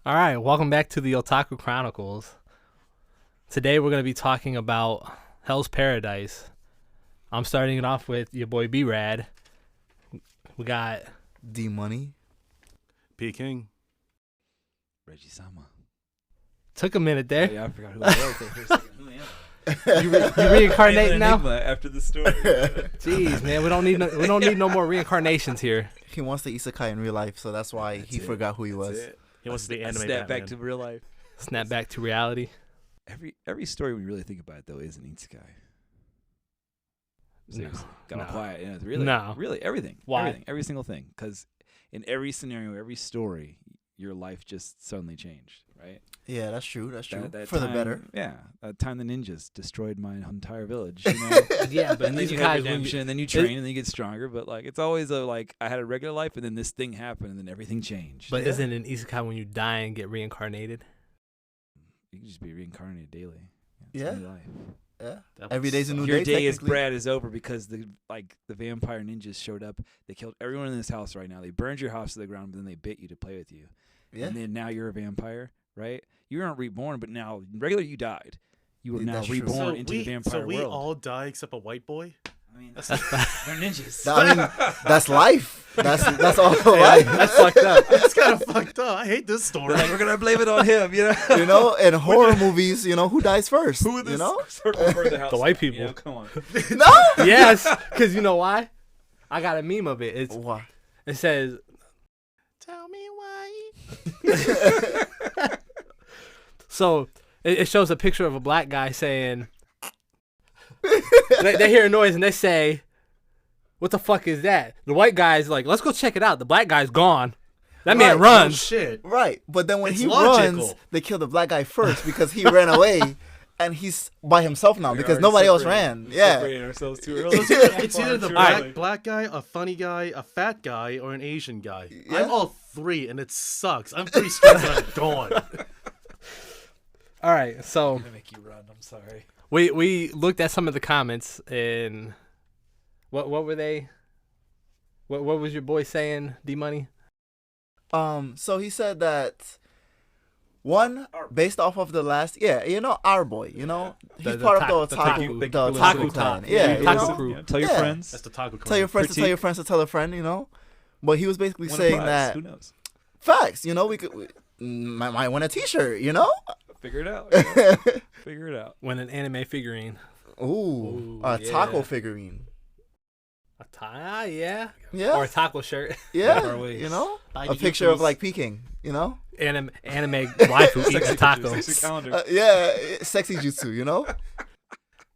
All right, welcome back to the Otaku Chronicles. Today we're going to be talking about Hell's Paradise. I'm starting it off with your boy B-Rad. We got D Money. P King. Reggie Sama. took a minute there. Yeah, I forgot who I was there for a second. Who am I? You reincarnating now? After the story. Jeez, man, we don't need no more reincarnations here. He wants the isekai in real life, so that's why he forgot who he was. He wants to be anime Snap Batman. back to real life. Snap back to reality. Every story when you really think about it though is an isekai. Seriously, got all quiet. Yeah, really everything. Why? Everything, every single thing. Because in every scenario, every story, your life just suddenly changed, right? Yeah, that's true. That's true. That For the time- better. Yeah, that time the ninjas destroyed my entire village. You know? Yeah, but and then these you guys, have when redemption, and then you train, and then you get stronger. But like, it's always I had a regular life, and then this thing happened, and then everything changed. But isn't an isekai when you die and get reincarnated? You can just be reincarnated daily. Yeah. It's a new life. Yeah. Every day's a new Your day. day as technically. Brad is over because the vampire ninjas showed up. They killed everyone in this house right now. They burned your house to the ground, but then they bit you to play with you. Yeah. And then now you're a vampire, right? You weren't reborn, but now regular you died. You were Yeah, now that's true. reborn into the vampire So we world. all die except a white boy? I mean, That's they're ninjas. I mean, that's life. That's all Hey, life. that's fucked up. It's kind of fucked up. I hate this story. We're gonna blame it on him, you know. You know, in horror movies, who dies first? Who in this You know? circle burned the house? The white down, you people. know? Come on. No. Yes, because you know why? I got a meme of it. Why? It says, Tell me why. so it shows a picture of a black guy saying, they hear a noise and they say, what the fuck is that? The white guy's like, let's go check it out. The black guy's gone. That man Right. Oh, runs. shit. Right. But then when It's he logical. runs, they kill the black guy first because he ran away, and he's by himself now because nobody else ran. Yeah. Separating ourselves too early. It's either the Alright. black guy, a funny guy, a fat guy, or an Asian guy. Yeah. I'm all three, and it sucks. I'm 3 strikes and I'm gone. All right, so I'm gonna make you run. I'm sorry. we looked at some of the comments and what were they? What was your boy saying, D-Money? So he said that one based off of the last, our boy, he's The part of the the taku- otaku, the taku taku clan. talk. Yeah, The taku crew. Yeah, tell your Yeah. friends. That's the taco Tell your friends to tell your friends to tell a friend, But he was basically Win a saying prize. that Who knows? facts, we might win a T-shirt, Figure it out. Figure it out. When an anime figurine. Ooh, a taco yeah. figurine. Yeah. Yeah, Or a taco shirt. yeah, Our ways. a picture of like peeking, Anime waifu eating Sexy tacos. pictures, sexy calendar. sexy jutsu,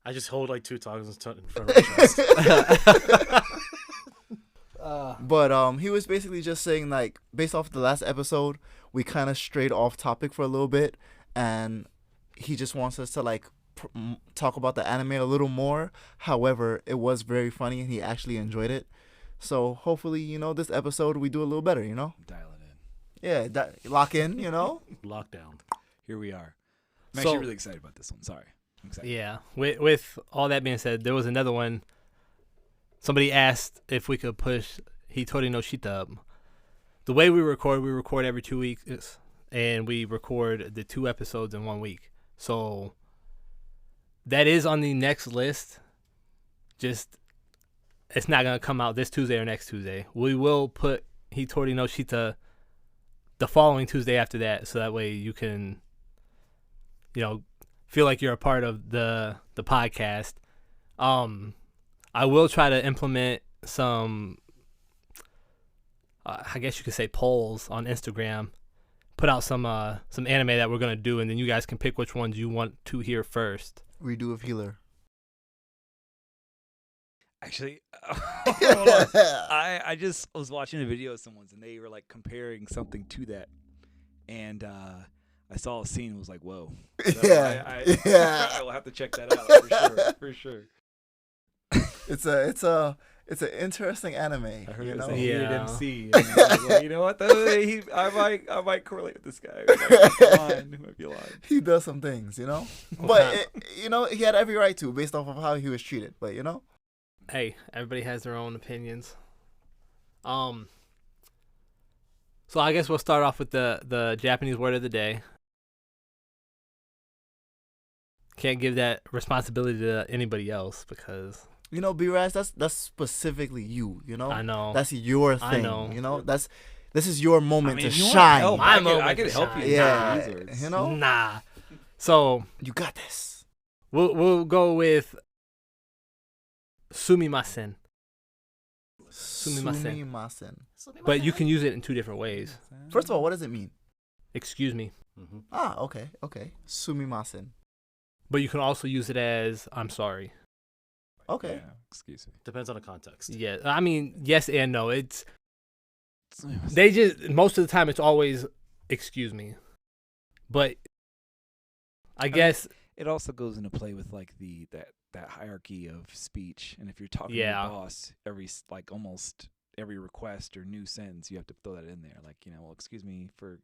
I just hold like 2 tacos in front of my chest. But he was basically just saying like based off the last episode, we kind of strayed off topic for a little bit, and he just wants us to like talk about the anime a little more. However, it was very funny and he actually enjoyed it. So hopefully, this episode we do a little better, Dial it in. Yeah, lock in, Lockdown. Here we are. I'm So- actually really excited about this one. Sorry. I'm excited. Yeah. With all that being said, there was another one. Somebody asked if we could push Hitori no Shita up. The way we record every 2 weeks, and we record the 2 episodes in 1 week. So that is on the next list. Just, it's not going to come out this Tuesday or next Tuesday. We will put Hitori no Shita the following Tuesday after that, so that way you can, feel like you're a part of the podcast. I will try to implement some, I guess you could say, polls on Instagram. Put out some anime that we're gonna do, and then you guys can pick which ones you want to hear first. Redo of Healer. Actually, hold on. I just was watching a video of someone's, and they were like comparing something to that, and I saw a scene and was like, "Whoa!" So Yeah. Yeah. I will have to check that out for sure. It's an interesting anime. I heard you it was know? a Yeah. weird MC. And I was like, you know what? I might correlate with this guy. He might be lying. He does some things, But he had every right to, based off of how he was treated. But Hey, everybody has their own opinions. So So I guess we'll start off with the Japanese word of the day. Can't give that responsibility to anybody else because You know, B-Raz, that's specifically you. You know, I know. that's your thing. I know. You know, this is your moment to if you want shine. help, My I moment could to help shine. you. Yeah, with these words. you know, Nah. So you got this. we'll go with sumimasen. Sumimasen. Sumimasen. But you can use it in two different ways. First of all, what does it mean? Excuse me. Mm-hmm. Ah, okay. Sumimasen. But you can also use it as I'm sorry. Okay. Yeah, excuse me. Depends on the context. Yeah. I mean, yes and no. They just most of the time it's always excuse me. But I guess it also goes into play with like that hierarchy of speech, and if you're talking Yeah. to your boss, almost every request or new sentence, you have to throw that in there. Like, well, excuse me for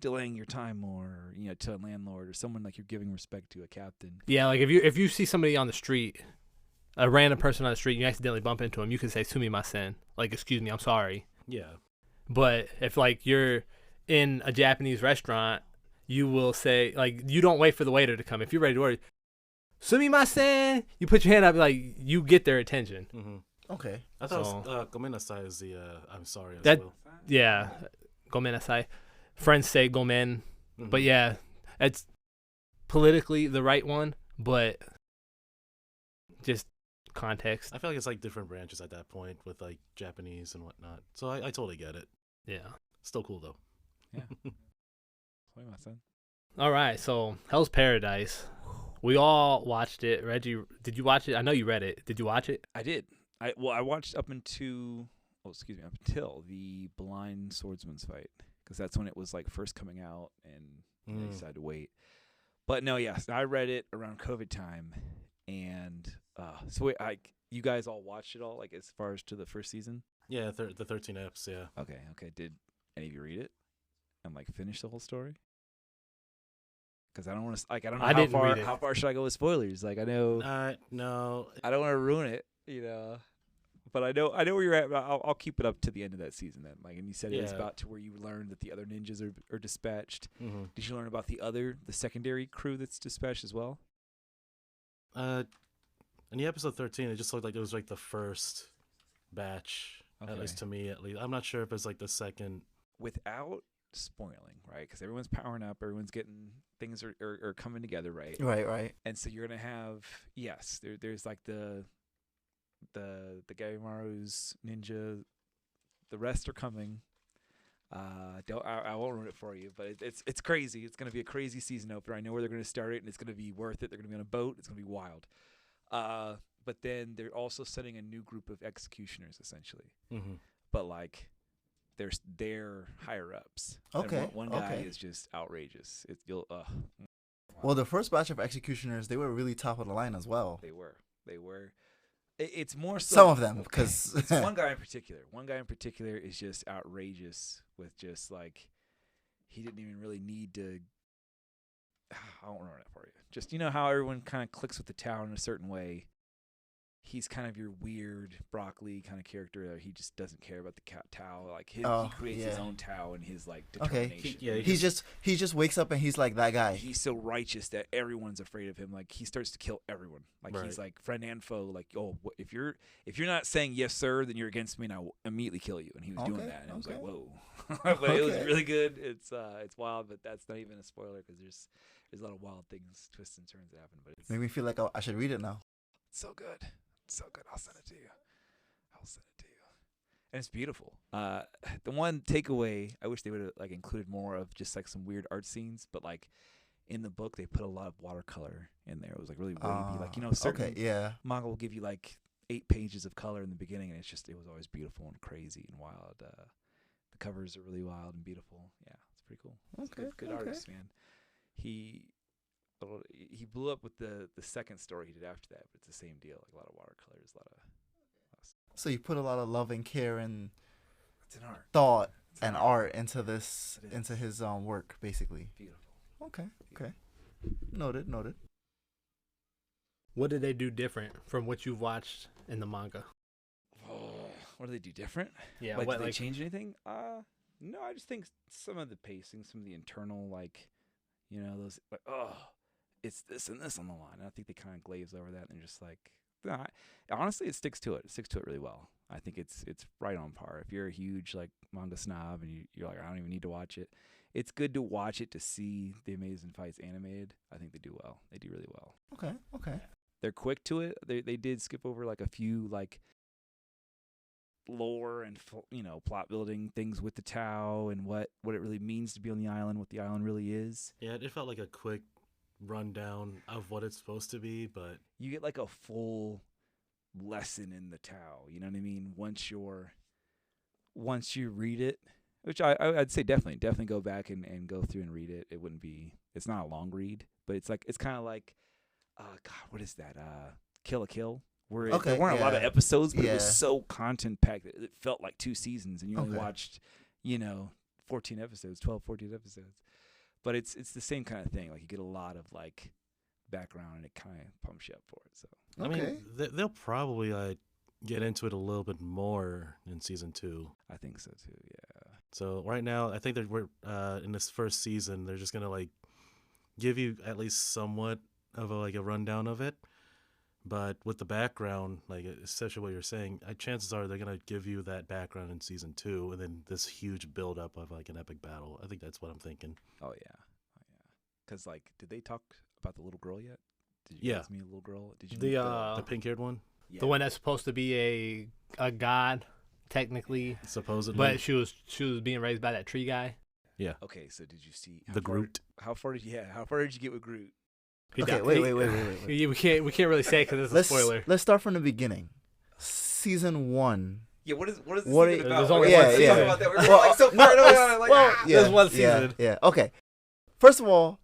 delaying your time more, to a landlord or someone like you're giving respect to, a captain. yeah, like if you see somebody on the street, a random person on the street, you accidentally bump into him, you can say sumimasen, like excuse me, I'm sorry. Yeah. But if like you're in a Japanese restaurant, you will say like you don't wait for the waiter to come. If you're ready to order, sumimasen, you put your hand up like you get their attention. Mm-hmm. Okay. I thought So- it was, gomenasai is the I'm sorry as That- well. Yeah, gomenasai. Friends say gomen, Mhm. but yeah, it's politically the right one, but just context. I feel like it's like different branches at that point with like Japanese and whatnot. So I totally get it. Yeah. Still cool though. All right, so Hell's Paradise. We all watched it. Reggie, did you watch it? I know you read it. Did you watch it? I did. I watched up until the blind swordsman's fight, because that's when it was like first coming out, and I decided to wait. But no, yes, I read it around COVID time, and so wait, you guys all watched it all, like as far as to the first season? Yeah, the 13 eps. Yeah. Okay. Did any of you read it and like finish the whole story? Because I don't want to. Like, I don't know I didn't read it. how far should I go with spoilers? Like, I know No. I don't want to ruin it, But I know where you're at. But I'll keep it up to the end of that season then. Like, and you said it was Yeah. about to where you learned that the other ninjas are dispatched. Mm-hmm. Did you learn about the secondary crew that's dispatched as well? In the episode 13, it just looked like it was like the first batch, Okay. at least to me. At least I'm not sure if it's like the second. Without spoiling, right? Because everyone's powering up, everyone's getting things are coming together, right? Right. And so you're gonna have there's like the Gaimaru's ninja. The rest are coming. I won't ruin it for you, but it's crazy. It's gonna be a crazy season opener. I know where they're gonna start it, and it's gonna be worth it. They're gonna be on a boat. It's gonna be wild. But then they're also setting a new group of executioners, essentially. Mm-hmm. But like, they're higher ups. And Okay, one guy okay. is just outrageous. Well, the first batch of executioners, they were really top of the line as well. They were. It's more so Some of them, because it's one guy in particular. One guy in particular is just outrageous with just like, he didn't even really need to. I won't ruin it for you. Just, how everyone kind of clicks with the town in a certain way. He's kind of your weird broccoli kind of character. He just doesn't care about the Tao. Like he creates his own Tao and his like determination. Okay. He just wakes up and he's like that guy. He's so righteous that everyone's afraid of him. Like, he starts to kill everyone. Like, Right. he's like friend and foe. Like, if you're not saying yes sir, then you're against me, and I will immediately kill you. And he was doing Okay, that, and I was like, okay. whoa. But it was Okay. really good. It's wild, but that's not even a spoiler because there's a lot of wild things, twists and turns that happen. But it's Made me feel like I should read it now. so good. So good. I'll send it to you. And it's beautiful. The one takeaway, I wish they would have like included more of just like some weird art scenes, but like in the book they put a lot of watercolor in there. It was like really wavy. Like, certain Okay, yeah. manga will give you like 8 pages of color in the beginning, and it was always beautiful and crazy and wild. The covers are really wild and beautiful. Yeah, it's pretty cool. It's Okay, good okay. artist, man. He blew up with the second story he did after that, but it's the same deal. Like a lot of watercolors, a lot of So you put a lot of love and care and it's an art. thought It's an and art into this, It is. into his work, basically. Beautiful. Okay. Noted. What did they do different from what you've watched in the manga? What do they do different? Yeah, Like, what did they like change anything? No, I just think some of the pacing, some of the internal, like, those, like, oh, it's this and this on the line. And I think they kind of glaze over that, and they're just like, nah. Honestly, it sticks to it. It sticks to it really well. I think it's right on par. If you're a huge, like, manga snob and you're like, I don't even need to watch it, it's good to watch it to see the amazing fights animated. I think they do well. They do really well. Okay. They're quick to it. They did skip over, like, a few, like, lore and plot building things with the Tau and what it really means to be on the island, what the island really is. Yeah, it felt like a quick rundown of what it's supposed to be, but You get like a full lesson in the Tau. You know what I mean? Once you read it, which I'd say definitely go back and go through and read it. It's not a long read, but it's kind of like, God, what is that? Kill a Kill. Where there weren't a lot of episodes, but it was so content packed that it felt like 2 seasons, and you only watched, 14 episodes, 12, 14 episodes. But it's the same kind of thing. Like, you get a lot of, like, background, and it kind of pumps you up for it. So I mean, they'll probably get into it a little bit more in season 2. I think so too. Yeah. So right now, I think that we're in this first season, they're just gonna give you at least somewhat of a rundown of it. But with the background, especially what you're saying, chances are they're going to give you that background in season 2 and then this huge buildup of an epic battle. I think that's what I'm thinking. Oh, yeah. Because, did they talk about the little girl yet? Did you guys meet a little girl? Did you meet the pink-haired one? Yeah. The one that's supposed to be a god, technically. Supposedly. But she was being raised by that tree guy. Yeah. Okay, so did you see Groot? How far did you get with Groot? Okay, wait. We can't really say because it's a spoiler. Let's start from the beginning. Season 1. Yeah, what is the season about? There's only one season. Talk about that. We're so far away. There's one season. Yeah. Okay. First of all,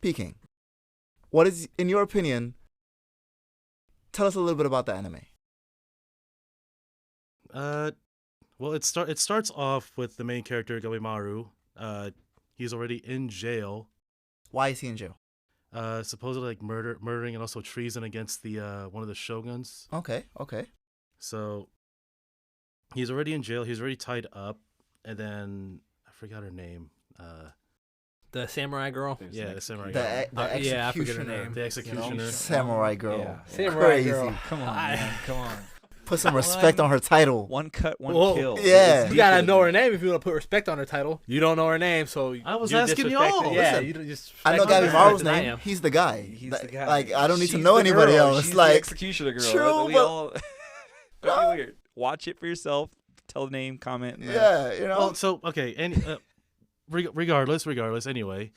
Peking. What is, in your opinion? Tell us a little bit about the anime. Well, it starts off with the main character Gabimaru. He's already in jail. Why is he in jail? Supposedly murdering and also treason against the one of the shoguns. Okay. So he's already in jail. He's already tied up, and then I forgot her name. The samurai girl. The samurai girl. girl. I forget her name. The executioner. Samurai girl. Yeah. Samurai Crazy. girl. Come on, man. Come on. Put some respect on her title. One cut, one kill. Yeah. You gotta know her name if you want to put respect on her title. You don't know her name, so I was you're asking disrespecting- y'all. Yeah, Listen, you don't just. I know respect her Gabimaru's than I name. am. He's the guy. He's the guy. Like, I don't need to She's know the anybody girl. else. She's Like, the executioner girl. true, We but- all that'd be weird. Watch it for yourself. Tell the name, comment. yeah, you know. Well, so okay, and regardless, anyway,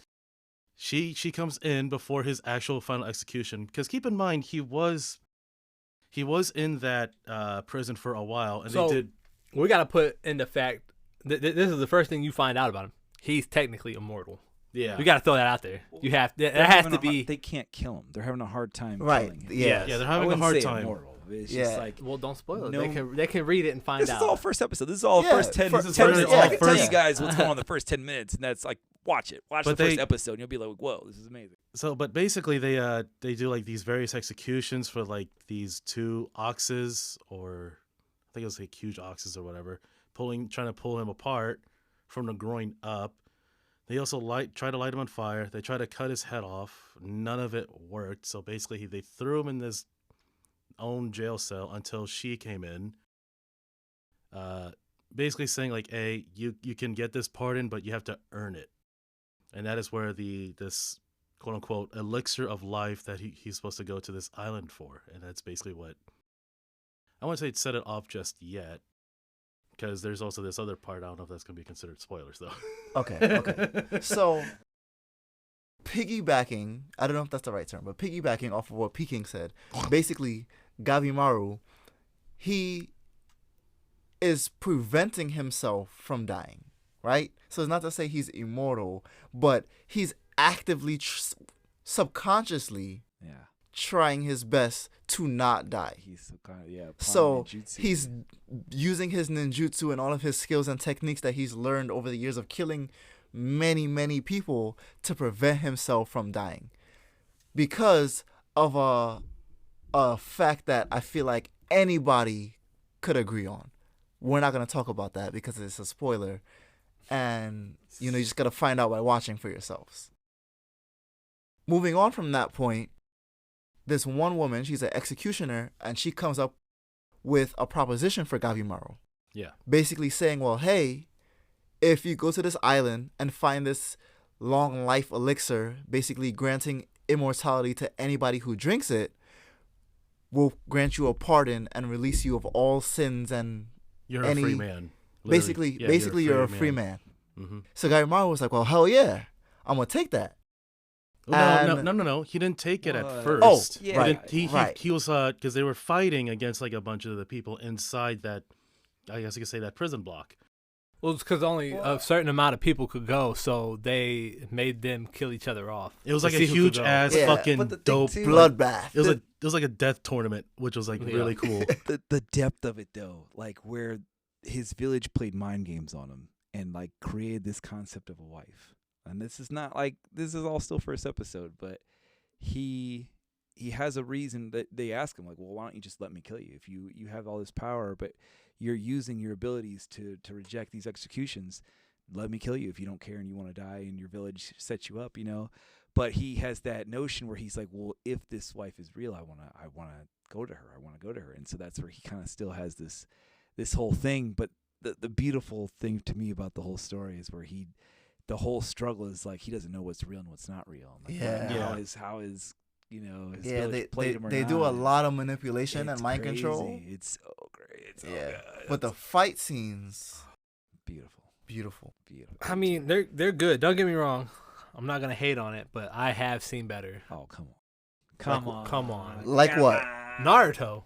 she comes in before his actual final execution. Because keep in mind, he was in that prison for a while, and So, they did. We gotta put in the fact that this is the first thing you find out about him. He's technically immortal. Yeah, We gotta throw that out there. You have that They're has having to a hard- be. They can't kill him. They're having a hard time Right. killing him. Yeah. yeah, they're I having a wouldn't hard say time. immortal. It's Yeah. just like Well, don't spoil it. No- They can read it and find this out. is all first episode. This is all Yeah, first 10 fir- minutes. first- I can yeah, tell you first- guys what's going on in the first 10 minutes, and that's like watch it. Watch But the first they- episode, and you'll be like, "Whoa, this is amazing." So, but basically, they do these various executions for these 2 oxes, or I think it was huge oxes or whatever, trying to pull him apart from the groin up. They also try to light him on fire. They try to cut his head off. None of it worked. So basically, they threw him in this own jail cell until she came in. Basically saying hey, you can get this pardon, but you have to earn it. And that is where this quote unquote elixir of life that he's supposed to go to this island for. And that's basically what I wouldn't say set it off just yet. Because there's also this other part. I don't know if that's going to be considered spoilers, though. Okay. So, piggybacking, I don't know if that's the right term, but piggybacking off of what Peking said, basically, Gabimaru, he is preventing himself from dying, right? So it's not to say he's immortal, but he's actively, subconsciously Yeah, trying his best to not die. he's kind of So ninjutsu. he's using his ninjutsu and all of his skills and techniques that he's learned over the years of killing many, many people to prevent himself from dying. Because of a fact that I feel like anybody could agree on. We're not going to talk about that because it's a spoiler. And, you just got to find out by watching for yourselves. Moving on from that point, this one woman, she's an executioner, and she comes up with a proposition for Gabimaru. Yeah. Basically saying, well, hey, if you go to this island and find this long life elixir, basically granting immortality to anybody who drinks it, we'll grant you a pardon and release you of all sins and You're a free man. Basically, you're a free man. Mm-hmm. So Gabimaru was like, well, hell yeah, I'm going to take that. No. He didn't take it at first. Oh, yeah. Right. He was because they were fighting against like a bunch of the people inside that, I guess you could say, that prison block. Well, it's because only a certain amount of people could go, so they made them kill each other off. It was like a huge ass fucking dope bloodbath. It was like a death tournament, which was like really cool. The depth of it though, like where his village played mind games on him and like created this concept of a wife. And this is not like, this is all still first episode, but he has a reason that they ask him, like, well, why don't you just let me kill you? If you have all this power, but you're using your abilities to reject these executions, let me kill you if you don't care and you want to die and your village sets you up, But he has that notion where he's like, well, if this wife is real, I wanna go to her. And so that's where he kind of still has this whole thing. But the beautiful thing to me about the whole story is where the whole struggle is like he doesn't know what's real and what's not real. Like, how is his village played him or they not. do a lot of manipulation and mind crazy. Control. It's so great. It's so yeah, good. but the fight scenes, beautiful. I mean, they're good. Don't get me wrong. I'm not gonna hate on it, but I have seen better. Oh, come on. Like what? Naruto.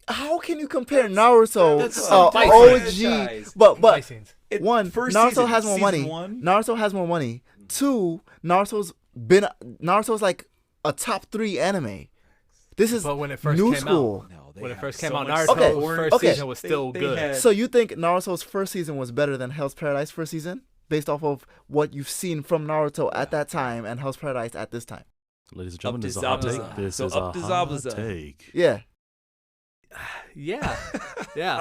How can you compare Naruto, that's OG? But Fight scenes. one, Naruto has more money. Naruto has more money. Two, Naruto's like a top 3 anime. This is but when it first new came school. Out, when it first came out, much Naruto's first Okay. season was still good. So you think Naruto's first season was better than Hell's Paradise first season, based off of what you've seen from Naruto at that time and Hell's Paradise at this time? Ladies and gentlemen, this is to a hot take. Zabuza. This So is up a to hot Zabuza. take. Yeah. Yeah,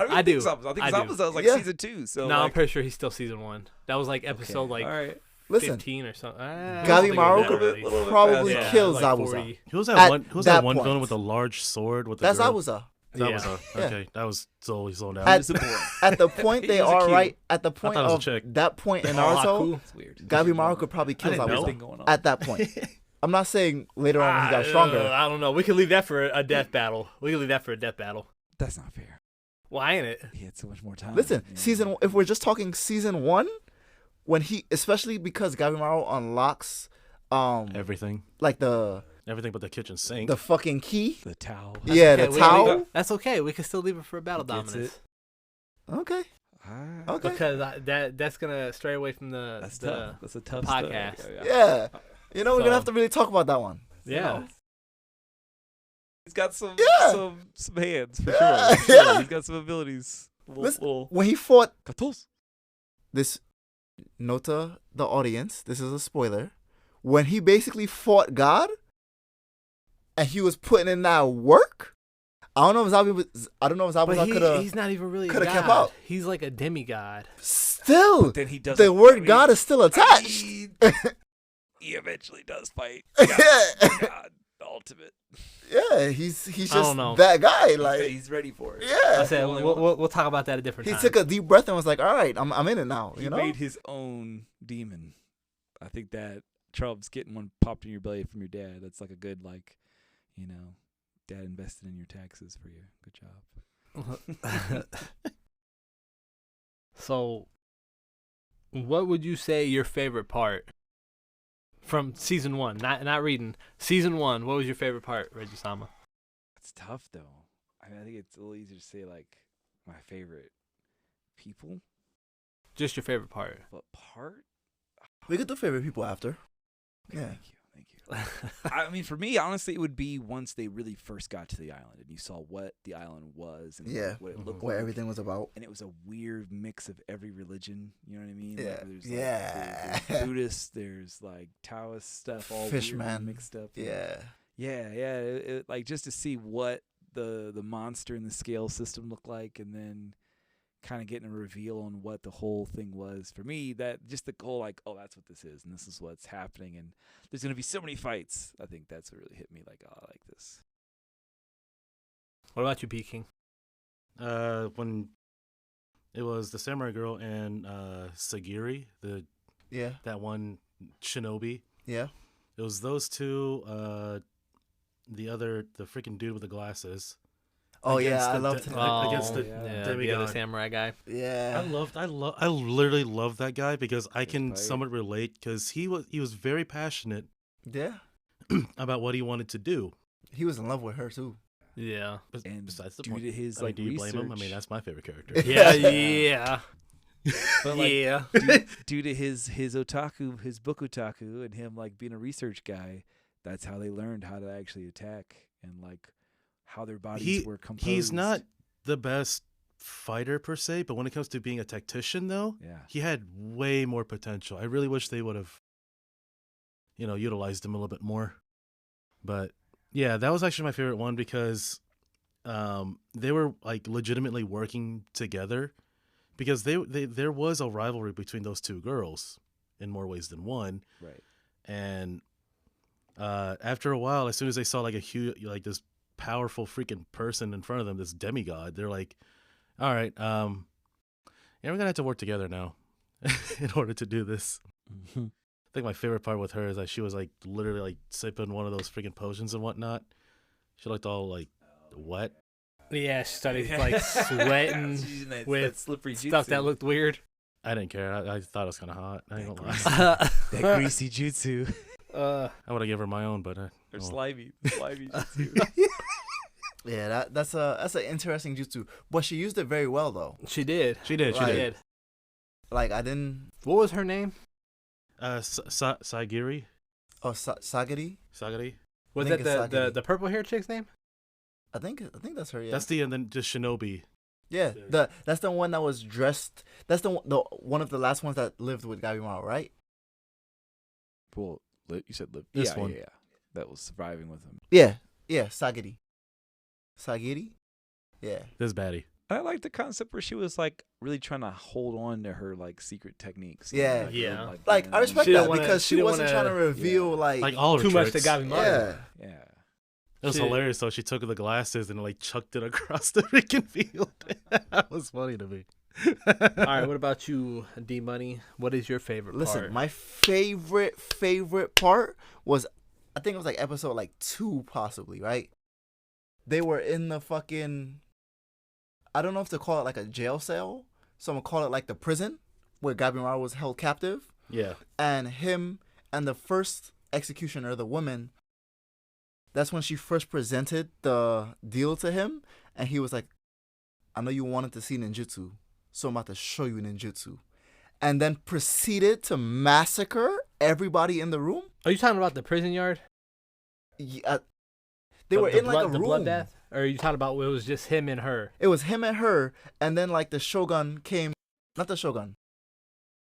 I do. think Zabuza was like Yeah. season 2. So No, I'm like, pretty sure he's still season 1. That was like episode all right. Listen, 15 or something. Gabimaru could probably Yeah, kill like Zabuza. 40. Who was At that one? Who was that that one point. villain with a large sword with the That's girl? Zabuza. Zabuza. Yeah. Okay, that was slowly slowing down. At the point they He's a are cute. right at the point thought it was a of chick. that point in Oh, Naruto, Haku. It's weird. Gabimaru could probably kill I didn't know. Zabuza at that point. I'm not saying later on when he got stronger. I don't know. We can leave that for a death battle. That's not fair. Why ain't it? He had so much more time. Listen, Yeah. if we're just talking season 1, when he, especially because Gabimaru unlocks Everything like the but the kitchen sink. the fucking key. The towel. Yeah, Okay, the we- towel. That's okay. We can still leave it for battle He gets dominance. Okay. Okay. Because that's gonna stray away from That's the tough. That's a tough podcast. Stuff. Yeah. We're So- gonna have to really talk about that one. yeah. He's got some hands for Yeah, sure. For sure. yeah. He's got some abilities. Listen, when he fought Katos. this, nota the audience, this is a spoiler. When he basically fought God, and he was putting in that work. I don't know if Zabuza But could have. he's not even really a coulda god. kept up. He's like a demigod. Still, Then he does. the word God is still attached. He eventually does fight. Yeah. God, the ultimate. Yeah, he's I just don't know. that guy. Like, He's ready for it. yeah. I said we'll talk about that a different He time. took a deep breath and was like, "All right, I'm in it now." He You know. made his own demon. I think that Trumps getting one popped in your belly from your dad. That's like a good dad invested in your taxes for you. Good job. So, what would you say your favorite part from season 1? Not reading. Season 1. What was your favorite part, Reggie-sama? It's tough though. I think it's a little easier to say like my favorite people, Just your favorite part. but part. We get the favorite people after. Yeah. Thank you. I mean, for me, honestly, it would be once they really first got to the island and you saw what the island was and Yeah. what it looked What like. everything was about. And it was a weird mix of every religion. You know what I mean? Yeah. Like, there's Yeah. Buddhist. There's like Taoist stuff. All Fishman. weird and mixed up. Yeah. Yeah. Like just to see what the monster and the scale system looked like, and then kind of getting a reveal on what the whole thing was. For me, that just the whole like, oh, that's what this is, and this is what's happening, and there's gonna be so many fights. I think that's what really hit me. Like, oh, I like this. What about you, Peking? When it was the samurai girl and Sagiri, Yeah. that one shinobi. Yeah. It was those two. The freaking dude with the glasses. Oh Against yeah, I the loved de- him. against the the demigod. other samurai guy. Yeah. I literally love that guy because I can fight. somewhat relate because he was very passionate Yeah. about what he wanted to do. He was in love with her too. Yeah. And Besides the due point, to his I mean, like do you blame him? I research- mean, that's my favorite character. Yeah, yeah. But like, Yeah. due to his otaku, his book otaku, and him like being a research guy, that's how they learned how to actually attack and like how their bodies were composed. He's not the best fighter per se, but when it comes to being a tactician, though, Yeah. he had way more potential. I really wish they would have, utilized him a little bit more. But yeah, that was actually my favorite one because they were like legitimately working together because there was a rivalry between those two girls in more ways than one. Right. And after a while, as soon as they saw like a huge, like this powerful freaking person in front of them, this demigod, they're like, all right, yeah, we're gonna have to work together now in order to do this. Mm-hmm. I think my favorite part with her is that she was like literally like sipping one of those freaking potions and whatnot. She looked all like wet. Yeah, she started like sweating with slippery stuff that looked weird. I didn't care. I thought it was kind of hot. I ain't gonna lie. that greasy jutsu I would have given her my own, but or oh. slimy jutsu. Yeah, that's an interesting jutsu, but she used it very well though. She did. She did. She Right. did. Like I didn't. What was her name? Sagiri. Oh, Sagiri. Sagiri. Was think that it's the Sagiri. the purple hair chick's name? I think that's her. Yeah. That's and then just Shinobi. yeah. That's the one that was dressed. That's the one of the last ones that lived with Gabimaru, right? Well, you said live. This yeah, one. yeah, that was surviving with him. Yeah. Yeah. Sagiri. Sagiri. Yeah. This baddie. I like the concept where she was like really trying to hold on to her like secret techniques. Yeah. Like, Yeah. Like I respect She that didn't wanna- because she she didn't wasn't wanna- trying to reveal yeah. like Like all her Too much to tricks. Gabimaru. yeah. Yeah. It was Shit. hilarious though. She took the glasses and like chucked it across the freaking field. That was funny to me. All right, what about you, D Money? What is your favorite Listen, part? my favorite part was, I think it was like episode like 2 possibly, right? They were in the fucking, I don't know if to call it like a jail cell. So I'm gonna call it like the prison where Gabimaru was held captive. Yeah. And him and the first executioner, the woman, that's when she first presented the deal to him. And he was like, I know you wanted to see ninjutsu, so I'm about to show you ninjutsu. And then proceeded to massacre everybody in the room. Are you talking about the prison yard? Yeah, they were in like a the room. bloodbath? Or are you talking about where it was just him and her? It was him and her, and then like the shogun came, not the shogun,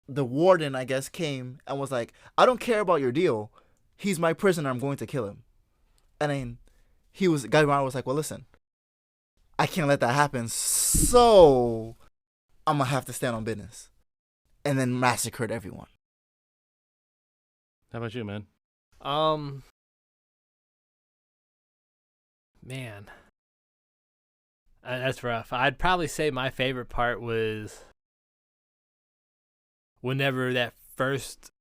the warden, I guess, came and was like, I don't care about your deal. He's my prisoner. I'm going to kill him. And then Gabimaru was like, well, listen, I can't let that happen. So I'm going to have to stand on business. And then massacred everyone. How about you, man? Man. That's rough. I'd probably say my favorite part was whenever the first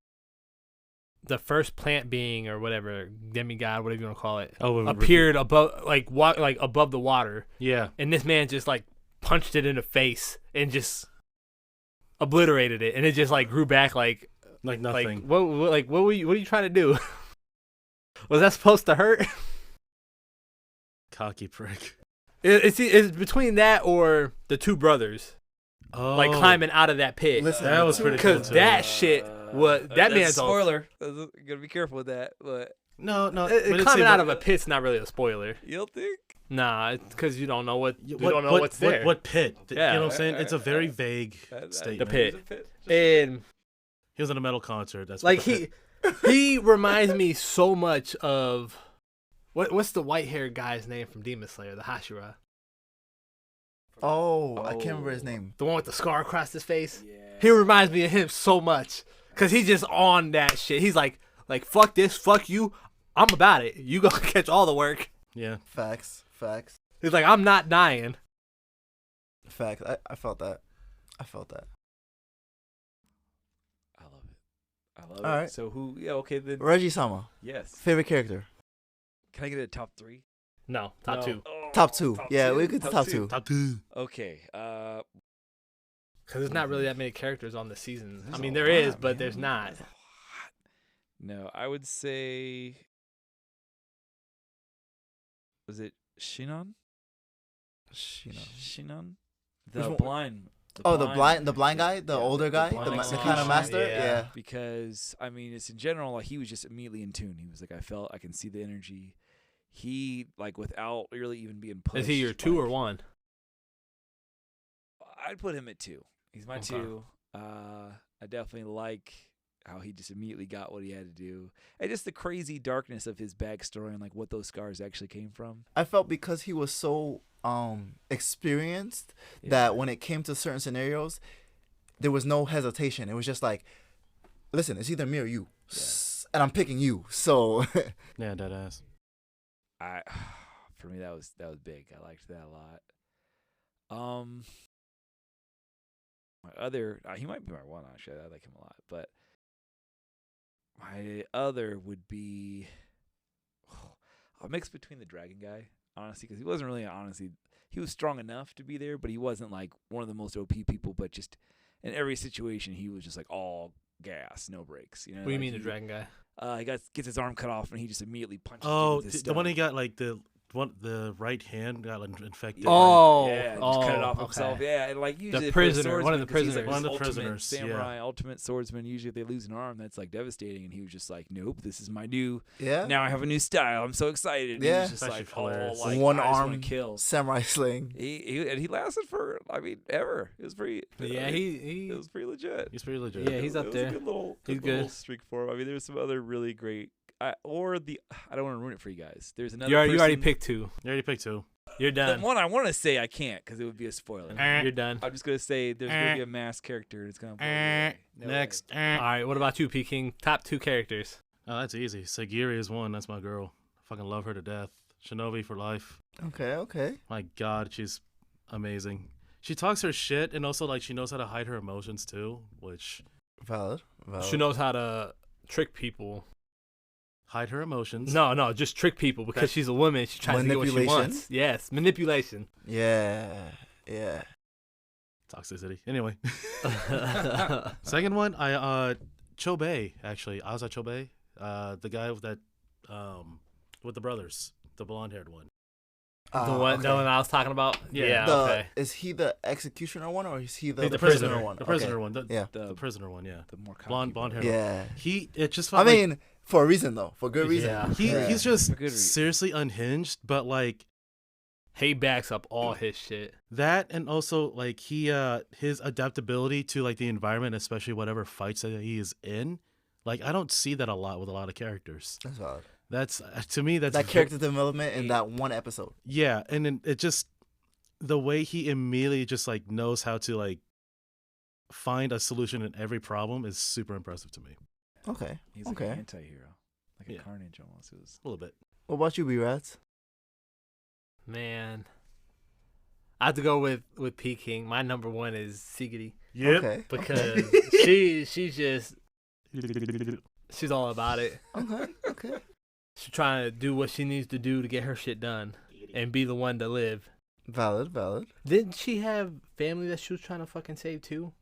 plant being or whatever, demigod, whatever you want to call it, appeared above, like above the water, Yeah. and this man just like punched it in the face and just obliterated it, and it just like grew back like nothing. what are you trying to do? Was that supposed to hurt? Cocky prick. It's between that or the two brothers like climbing out of that pit. Listen, That was pretty cool Because too. that shit was that man's on. spoiler. You gotta be careful with that. But No. But it's- Climbing out of a pit's not really a spoiler. you don't think? Nah, it's because you don't know what's there. What pit? Yeah. You know what I'm saying? It's a very vague The statement. pit. And He was in a metal concert. That's like what the pit- he reminds me so much of what's the white haired guy's name from Demon Slayer, the Hashira. Oh, I can't remember his name. The one with the scar across his face. Yeah. He reminds me of him so much. Because he's just on that shit. He's like, fuck this, fuck you. I'm about it. You gonna catch all the work. Yeah. Facts. He's like, I'm not dying. Facts. I felt that. I love it. All right. So who? Yeah. Okay then. Reggie-sama, Yes. favorite character. Can I get a top 3? No, top 2. Oh, Top 2. Yeah, we get to top 2. Top 2. Okay. Because there's not really that many characters on the season. I There's mean, a there is, lot, but man. there's not. There's a lot. No, I would say. Was it Shinon? Shinon? Which The one? blind. The blind guy, the Yeah, older the guy, blind the executioner. kind of master. Yeah. Yeah. Because I mean, it's in general like he was just immediately in tune. He was like, I can see the energy. He like without really even being pushed. Is he your 2 or like- 1? I'd put him at 2. He's my Okay. 2. I definitely like how he just immediately got what he had to do, and just the crazy darkness of his backstory and like what those scars actually came from. I felt because he was so experienced that when it came to certain scenarios, there was no hesitation. It was just like, listen, it's either me or you, and I'm picking you. So Yeah, dead ass. For me that was big. I liked that a lot. My other, he might be my 1 actually. I like him a lot, but my other would be a mix between the dragon guy, honestly, because he wasn't really he was strong enough to be there, but he wasn't like one of the most OP people. But just in every situation, he was just like all gas, no brakes. You know, What do you like mean the dragon guy? He gets his arm cut off and he just immediately punches. Oh, with his the one stone. he got like the right hand got infected. Oh, yeah, just cut it off okay. himself. Yeah, and like usually The for a prisoner, one of the swordsman, 'cause he's, like, prisoners. this One of the ultimate prisoners, samurai, ultimate swordsman. Usually, if they lose an arm, that's like devastating. And he was just like, "Nope, this is my new. yeah, Now I have a new style. I'm so excited." And Yeah. he was just That's like, actually hilarious. like one I just wanna arm kill. samurai sling. He lasted for ever. It was pretty. Yeah, it was pretty legit. He's pretty legit. Yeah, he's It up was there. A good little, He's little good. streak for him. I mean, there's some other really great. I don't want to ruin it for you guys. There's another. You already person- picked 2. You already picked 2. You're The done. one I want to say I can't because it would be a spoiler. You're done. I'm just gonna say there's gonna be a masked character. It's gonna blow you away. No way. Next. All right, what about you, Peking? Top 2 characters. Oh, that's easy. Sagiri is 1. That's my girl. I fucking love her to death. Shinobi for life. Okay. My God, she's amazing. She talks her shit, and also like she knows how to hide her emotions too, which Valid. She knows how to trick people. hide her emotions. No, just trick people because she's a woman. She's trying to get what she Manipulation? wants. Yes, manipulation. Yeah. Toxicity. Anyway, second one, Chobei. Actually, I was at Chobei. The guy with that, with the brothers, the blonde-haired one. The one I was talking about? Yeah, The, okay. Is he the executioner one or is he the, The prisoner one? The prisoner Okay. one. Yeah. The prisoner one. Yeah. The more cocky Blonde brother. hair. Yeah. It just. I Felt like mean, for a reason though, for good reason. Yeah. he's just For good reason. seriously unhinged, but like He backs up all his shit. that, and also like his adaptability to like the environment, especially whatever fights that he is in. Like I don't see that a lot with a lot of characters. That's valid. That's to me that's That character development in that one episode. Yeah, and then it just the way he immediately just like knows how to like find a solution in every problem is super impressive to me. Okay. He's like Okay. an anti-hero, like Yeah. a Carnage almost. It was A little bit. What about you, B-Rats? Man. I have to go with Peking. My number 1 is Sigiri. Okay. Because she's all about it. Okay. She's trying to do what she needs to do to get her shit done and be the one to live. Valid. Didn't she have family that she was trying to fucking save too?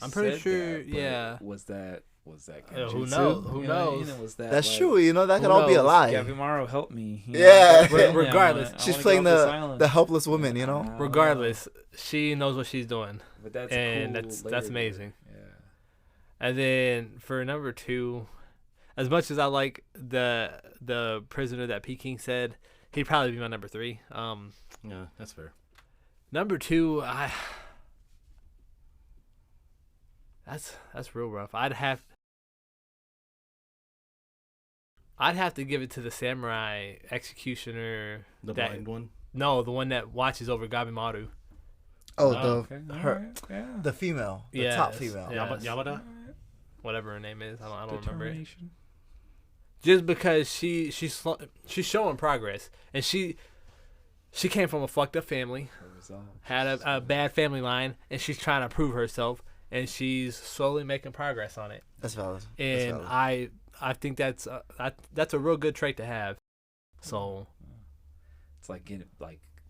I'm pretty said sure, that, but yeah. Was that Who genjutsu? knows? Who You knows? know, was that That's like, true. You know that who could all be a knows? lie. Gabimaru helped me. You know, Yeah. that's family. Regardless, I She's wanna playing get off this island. the helpless woman. You know. Regardless, she knows what she's doing. But that's and a cool that's layer amazing. there. Yeah. And then for number 2, as much as I like the prisoner that Peking said, he'd probably be my number 3. Yeah, that's fair. Number 2, that's real rough. I'd have to give it to the samurai executioner. The that- blind one. No, the one that watches over Gabimaru. Oh, Okay. her, Alright, yeah. the female, the Yes, top female. yeah. Yamada? Whatever her name is, I don't remember it. Determination. Just because she's showing progress, and she came from a fucked up family, Her resolve. had a bad family line, and she's trying to prove herself, and she's slowly making progress on it. That's valid. And I think that's a real good trait to have. So It's like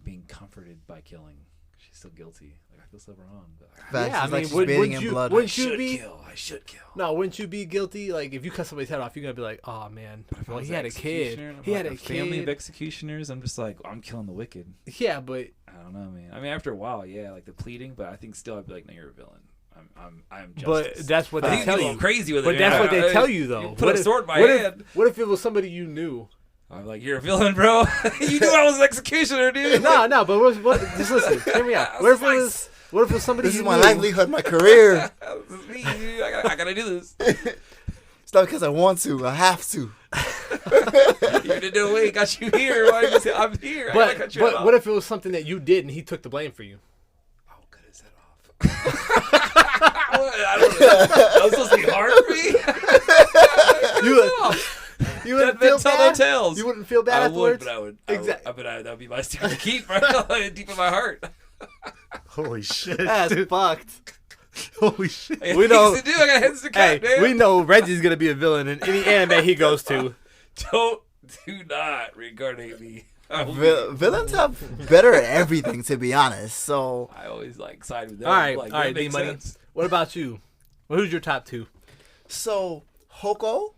being comforted by killing. She's still guilty. Like, I feel so wrong. But Facts. yeah, It's I like mean, she's bathing in you blood. wouldn't you be? I should kill. No, wouldn't you be guilty? Like if you cut somebody's head off, you're gonna be like, oh man, But if I well was he had a kid. executioner, He had a family of kid. executioners. I'm just like, I'm killing the wicked. Yeah, but I don't know, man. I mean, after a while, yeah, like the pleading, but I think still I'd be like, no, you're a villain. I'm but justice. that's what I they think tell you you. go crazy with it. But that's man. what they tell you though. You put a sword in my what hand. What if it was somebody you knew? I'm like, you're a villain, bro. You knew I was an executioner, dude. No, but what? Just listen. Hear me out. What if it was somebody This you is my knew? livelihood, my career. This is me, dude. I gotta do this. It's not because I want to. I have to. You didn't do it. Got you here. Why you say I'm here? I gotta But cut your head what off. if it was something that you did and he took the blame for you? I will cut his head off. I don't know. That was supposed to be hard for me. You wouldn't Then feel tell no bad. tales. You wouldn't feel bad I afterwards. would, but I would. Exactly. That would be my secret to keep, right? Deep in my heart. Holy shit. That's dude. fucked. Holy shit. I got We know- things to do. I got heads to Hey, cut, man. we know Reggie's gonna be a villain in any anime he goes to. Do not reincarnate me. Villains have better at everything, to be honest. So I always side with them. All right, like, all right, that makes D-Money. sense. What about you? Well, who's your top two? Hoko,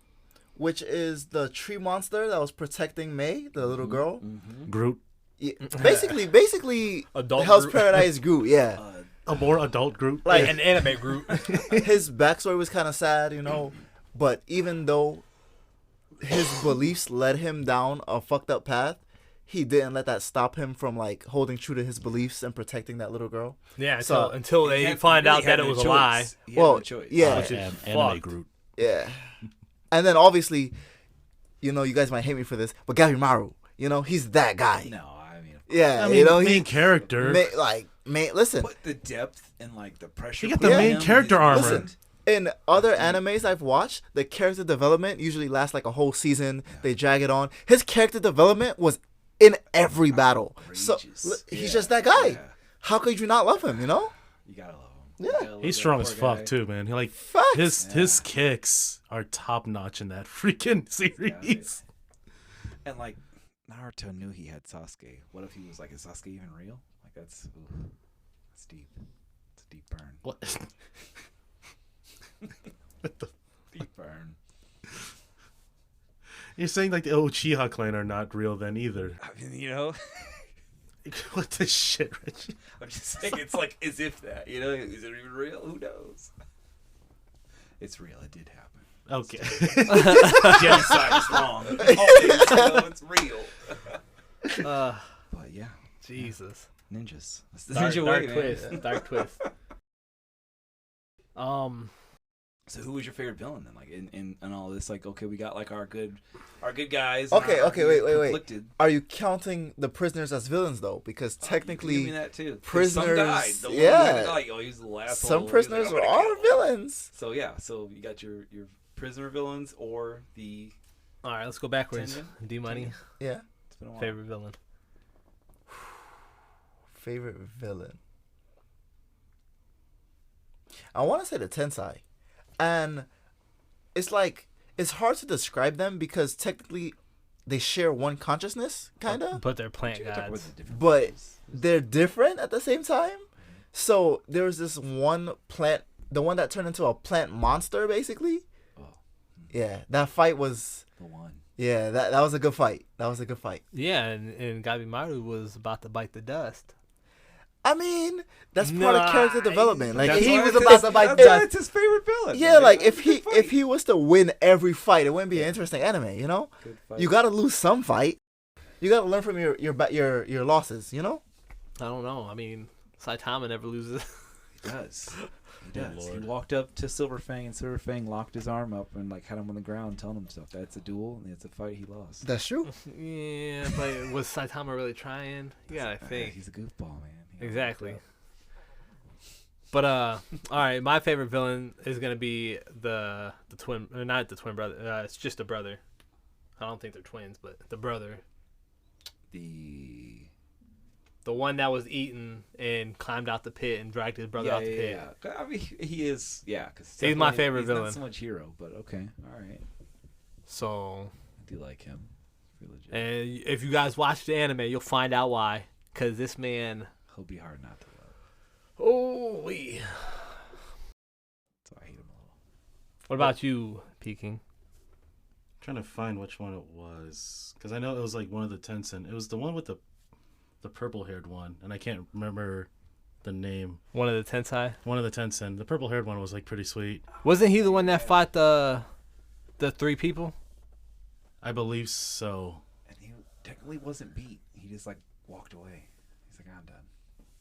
which is the tree monster that was protecting May, the little girl. Groot. Yeah, basically, Adult Hell's Groot. Paradise Groot. Yeah, A more adult Groot. Like an anime group. his backstory was kind of sad, but even though his beliefs led him down a fucked up path, he didn't let that stop him from holding true to his beliefs and protecting that little girl. Yeah, So- until He they had- find really out had that it no was a choice. lie. He had Well, no choice. yeah. Which is Anime fucked. Groot. Yeah, and then obviously, you guys might hate me for this, but Gabimaru, he's that guy. No, I mean, Yeah, I mean, main main character. listen. put the depth and the pressure. You got the Yeah. main character armor. Listen, in other animes I've watched, the character development usually lasts a whole season. They drag it on. His character development was in every battle. So Outrageous. he's just that guy. Yeah. How could you not love him? You gotta love him. Yeah. You gotta love He's that strong as poor fuck guy. too, man. He Facts. his kicks are top notch in that freaking series. And Naruto knew he had Sasuke. What if he was is Sasuke even real? That's deep. It's a deep burn. What? What the? Deep burn. You're saying the Uchiha clan are not real then either? I mean, What the shit, Richie? I'm just saying it's as if that, is it even real? Who knows? It's real. It did happen. Okay. Genocide is wrong. It's real. But yeah, Jesus. ninjas. That's the Dark, ninja dark way, man. twist. Dark twist. So who was your favorite villain then? In all this, okay, we got our good guys. Okay, wait. Conflicted. Are you counting the prisoners as villains though? Because You technically, give me that too. 'Cause prisoners- some died. The one yeah. who died, he's the last. some prisoners I'm gonna are kill him. villains. So yeah, so you got your prisoner villains or the. All right, let's go backwards. Tengen? D-Money, Yeah. It's been a while. favorite villain. Favorite villain. I want to say the Tensai, and it's hard to describe them because technically they share one consciousness, kinda, But they're plant You gotta talk about gods. the different but villains. they're different at the same time. So there was this one plant, the one that turned into a plant monster, basically. Oh. Yeah, that fight was. The one. Yeah, that was a good fight. That was a good fight. Yeah, and Gabimaru was about to bite the dust. I mean, that's part of character development. that's He why was it's about to bite That's why dust. it's his favorite villain. Yeah, man. like It's if a good he fight. was to win every fight, it wouldn't be an interesting anime. Good fight. You gotta lose some fight. You gotta learn from your losses. I don't know. I mean, Saitama never loses. He does. He Good does. He Lord. walked up to Silverfang, and Silverfang locked his arm up and like had him on the ground, telling him stuff. That's a duel, and it's a fight he lost. That's true. Yeah, but was Saitama really trying? You gotta think. He's a goofball, man. He got Exactly. locked up. But all right, my favorite villain is gonna be the twin, not the twin brother. It's just a brother. I don't think they're twins, but the brother, The one that was eaten and climbed out the pit and dragged his brother out the pit. Yeah. I mean, he is. Yeah, because He's my favorite he's villain. Not so much hero, but okay, all right. So, I do like him. Pretty legit. and if you guys watch the anime, you'll find out why. Cause this man, He'll be hard not to love. holy. So I hate him a little. What about you, Peking? Trying to find which one it was, because I know it was like one of the Tencent. It was the one with the purple-haired one, and I can't remember the name. One of the Tensai. One of the Tencent. The purple-haired one was like pretty sweet. Wasn't he the one that fought the three people? I believe so. And he technically wasn't beat. He just like walked away. He's like, I'm done.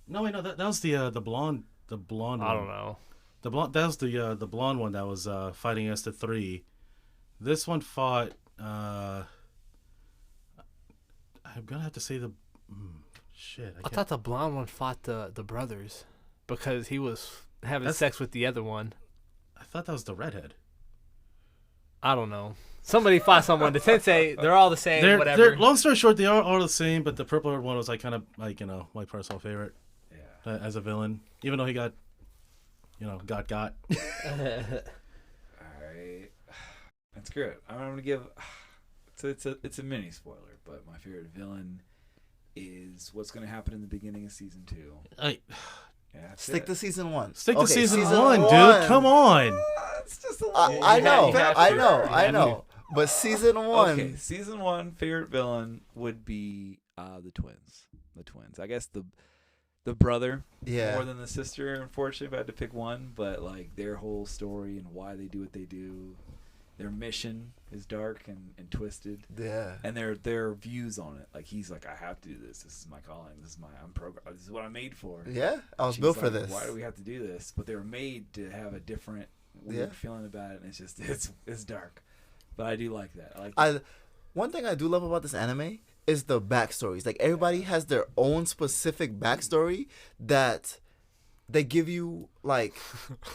No, wait, no, that was the blonde. The blonde. I one. don't know. The blonde. That was the blonde one that was fighting against the three. This one fought. I'm gonna have to say the. Shit. I thought the blonde one fought the brothers because he was having That's- sex with the other one. I thought that was the redhead. I don't know. Somebody fought someone. The Tensei, they're all the same. They're, whatever. long story short, they are all the same, but the purple one was like kind of like my personal favorite Yeah. as a villain, even though he got, got. All right. That's good. I'm gonna give. It's a mini spoiler, but my favorite villain is what's gonna happen in the beginning of season 2. Yeah, that's Stick it. to season 1. Stick to Okay, season one, dude. Come on. It's just a I know, You have I to. know, You I have know. But season 1. Okay, season 1 favorite villain would be the twins. The twins. I guess the brother Yeah. more than the sister. Unfortunately, if I had to pick one, but like their whole story and why they do what they do, their mission is dark and twisted, Yeah. and their views on it. Like he's like, I have to do this. This is my calling. This is This is what I'm made for. Yeah. I was She's built for like, this. Why do we have to do this? But they were made to have a different weird feeling about it, and it's just it's dark. But I do like that. I like. One thing I do love about this anime is the backstories. Like everybody has their own specific backstory that they give you like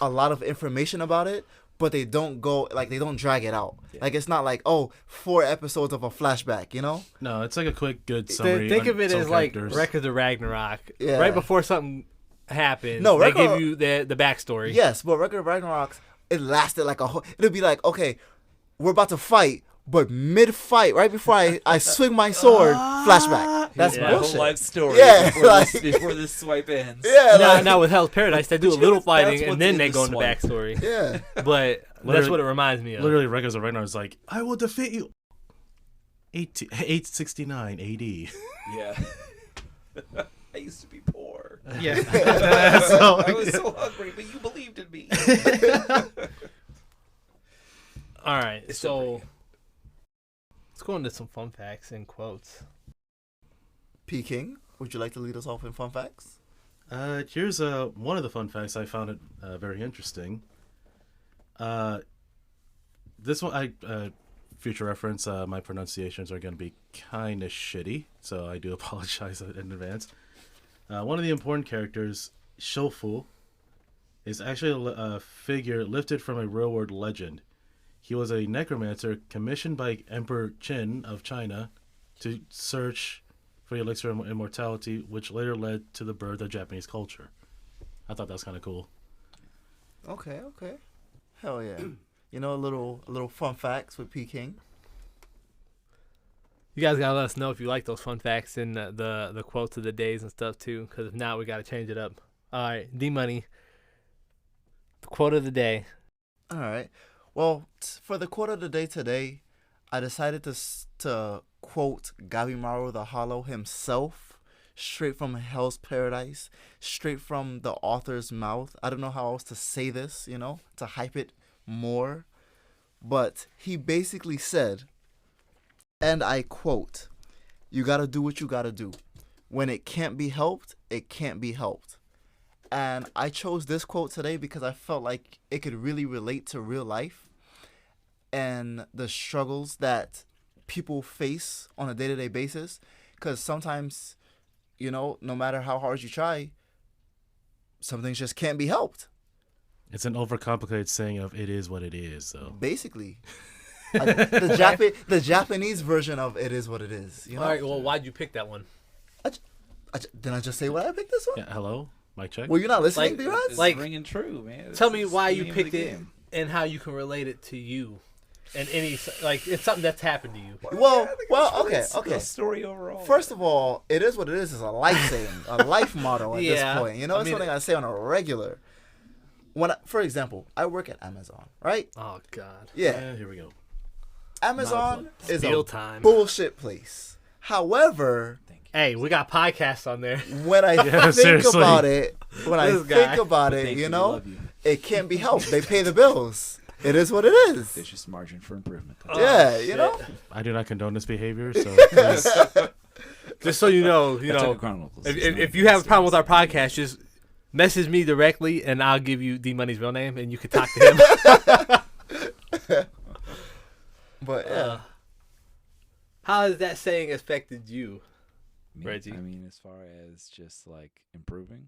a lot of information about it, but they don't drag it out. Yeah. Like it's not like 4 episodes of a flashback, you know? No, it's like a quick, good summary. Think on of it some as characters. like Record of Ragnarok. Yeah. Right before something happens, No, they Record- give you the backstory. Yes, but Record of Ragnarok, it lasted like a whole. It'll be like, okay, we're about to fight, but mid-fight, right before I swing my sword, flashback. That's Yeah. my bullshit. whole life story. Yeah, Before this swipe ends. Yeah, like, Now with Hell's Paradise, they do a But you little know, fighting that's and what's then in they the go into swipe. backstory. yeah. But that's Literally- what it reminds me of. Literally, Records of Ragnarok is like, I will defeat you. 869 AD. Yeah. I used to be poor. Yeah. I was so hungry, but you believed in me. All right, It's so so let's go into some fun facts and quotes. Peking, would you like to lead us off in fun facts? Here's one of the fun facts. I found it very interesting. This one, future reference, my pronunciations are going to be kind of shitty, so I do apologize in advance. One of the important characters, Shofu, is actually a figure lifted from a real-world legend. He was a necromancer commissioned by Emperor Qin of China to search for the elixir of immortality, which later led to the birth of Japanese culture. I thought that was kind of cool. Okay. Hell yeah. You know, a little fun facts with Peking. You guys gotta let us know if you like those fun facts and the quotes of the days and stuff too, because if not, we gotta change it up. All right, D-Money. The quote of the day. All right. Well, for the quote of the day today, I decided to quote Gabimaru the Hallow himself, straight from Hell's Paradise, straight from the author's mouth. I don't know how else to say this, to hype it more. But he basically said, and I quote, "You gotta do what you gotta do. When it can't be helped, it can't be helped. And I chose this quote today because I felt like it could really relate to real life and the struggles that people face on a day-to-day basis. Because sometimes, no matter how hard you try, some things just can't be helped. It's an overcomplicated saying of "it is what it is." So Basically, the Japanese version of "it is what it is." All right. Well, why'd you pick that one? Didn't I just say why I picked this one? yeah, hello, mic check. Were you not listening, Like- B-Rods? It's Like, ringing true, man. Tell me It's why the you name of the picked it game. and how you can relate it to you, and it's something that's happened to you. Well, It's okay. the story overall. First of all, it is what it is a life saying, a life motto at Yeah, this point. I It's mean- something I say on a regular. For example, I work at Amazon, right? Oh God. Yeah. Here we go. Amazon is Steal a time. bullshit place. However, Hey, we got podcasts on there. when I Yeah, think seriously. about it, This guy. Thankfully, love you. it can't be helped. They pay the bills. It is what it is. There's just margin for improvement. Yeah, shit. I do not condone this behavior, so please. Just so you know, Attack Chronicles. if you have a problem with our podcast, just message me directly, and I'll give you D Money's real name, and you can talk to him. But yeah. How has that saying affected you? Me, Reggie. I mean, as far as just like improving,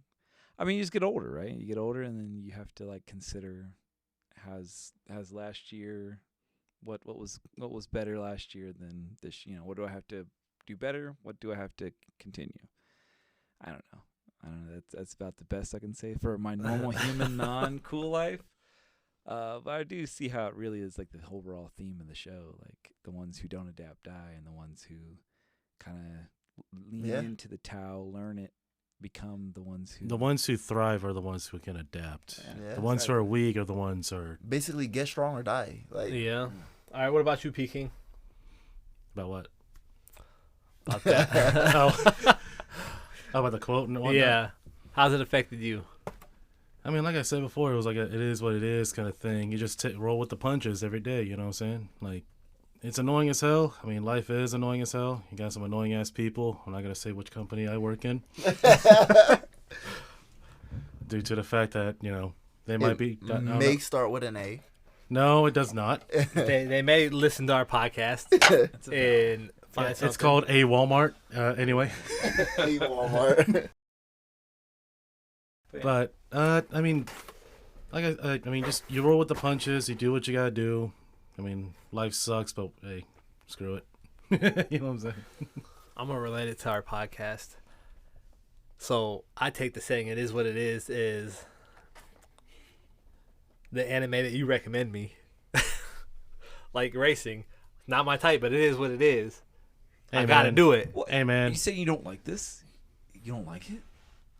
I mean, you just get older, right? You get older, and then you have to like consider has last year, what was better last year than this? What do I have to do better? What do I have to continue? I don't know. That's about the best I can say for my normal human non-cool life. But I do see how it really is like the overall theme of the show. Like the ones who don't adapt die, and the ones who kind of lean into the Tao, learn it, become the ones who. The ones who thrive are the ones who can adapt. Yeah, The ones who are weak are the ones who are basically get strong or die. Like Yeah. All right. What about you, Peking? about what? About that. Oh, about the quote and whatnot? Yeah. How's it affected you? I mean, like I said before, it was like it is what it is kind of thing. You just roll with the punches every day, you know what I'm saying? Like, it's annoying as hell. I mean, life is annoying as hell. You got some annoying-ass people. I'm not going to say which company I work in. Due to the fact that, they might be... I don't may know. start with an A. No, it does not. They may listen to our podcast and find something. It's called a Walmart, anyway. A Walmart. But, I mean, I mean, just you roll with the punches. You do what you got to do. I mean, life sucks, but hey, screw it. You know what I'm saying? I'm gonna relate it to our podcast. So I take the saying "it is what it is" the anime that you recommend me, like racing. Not my type, but it is what it is. Hey, I gotta man. do it. What? Hey, man. You say you don't like this? You don't like it?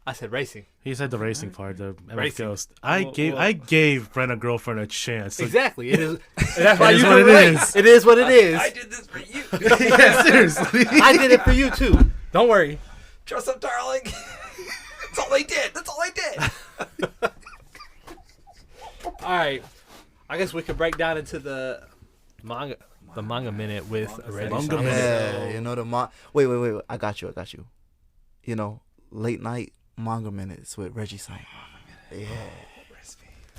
I said racing. He said the racing part, the MF Racing. Ghost. I Well, gave Brenna girlfriend a chance. Like, Exactly. It is. That's why It is you what can it relate. is. It is what it is. I did this for you. yeah, seriously. I did it for you too. Don't worry. Trust them, darling. That's all they did. That's all I did. All right. I guess we could break down into the manga minute with Reggie. Manga minute. Yeah, wait. I got you. Late night manga minutes with Reggie Simon. Yeah.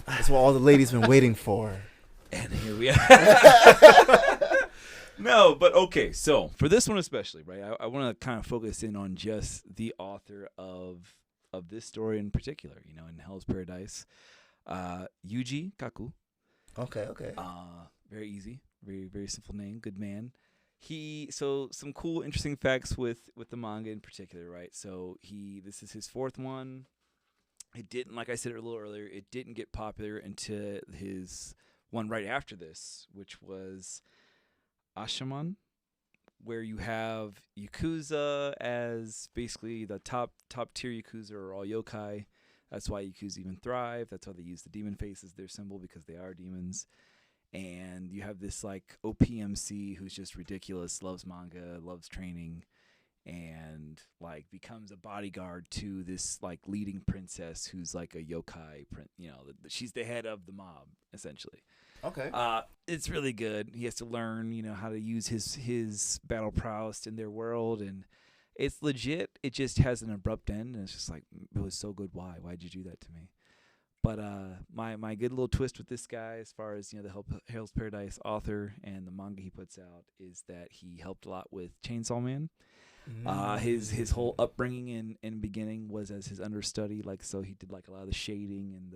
That's what all the ladies been waiting for. And here we are. No, but okay. So for this one especially, right? I want to kind of focus in on just the author of this story in particular. In Hell's Paradise, Yuji Kaku. Okay. Very easy, very very simple name. Good man. So some cool, interesting facts with the manga in particular, right? So this is his fourth one. It didn't, like I said a little earlier, it didn't get popular until his one right after this, which was Ashaman, where you have Yakuza as basically the top tier Yakuza are all yokai. That's why Yakuza even thrive. That's why they use the demon face as their symbol, because they are demons. And you have this like OPMC who's just ridiculous, loves manga, loves training, and like becomes a bodyguard to this like leading princess who's like a yokai she's the head of the mob essentially. Okay. It's really good. He has to learn, how to use his battle prowess in their world, and It's legit. It just has an abrupt end, and it's just like, it was so good. Why'd you do that to me? But my good little twist with this guy, as far as the Hell's Paradise author and the manga he puts out, is that he helped a lot with Chainsaw Man. His whole upbringing and beginning was as his understudy, so he did a lot of the shading and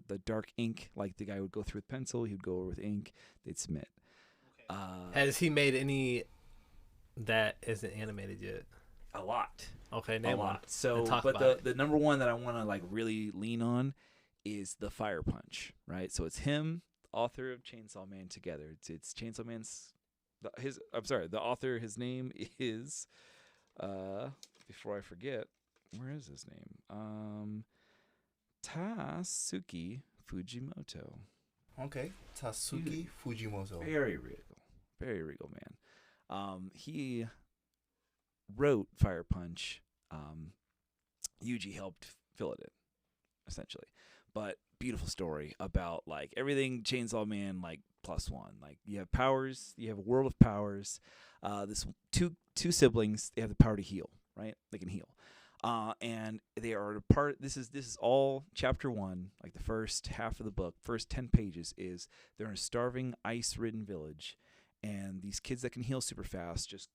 the dark ink. Like, the guy would go through with pencil, he would go over with ink, they'd submit. Has he made any that isn't animated yet? A lot. Okay, name a lot. one. So, but the number one that I want to really lean on is the Fire Punch, right? So it's him, author of Chainsaw Man, together. It's Chainsaw Man's the author. His name is before I forget, where is his name? Tasuki Fujimoto. Okay, Tasuki Fujimoto. Very regal man. He wrote Fire Punch. Yuji helped fill it in, essentially. But beautiful story about everything Chainsaw Man +1. You have powers, you have a world of powers. This two siblings, they have the power to heal, right? They can heal. And they are this is all chapter 1, the first half of the book, first 10 pages is they're in a starving, ice-ridden village, and these kids that can heal super fast just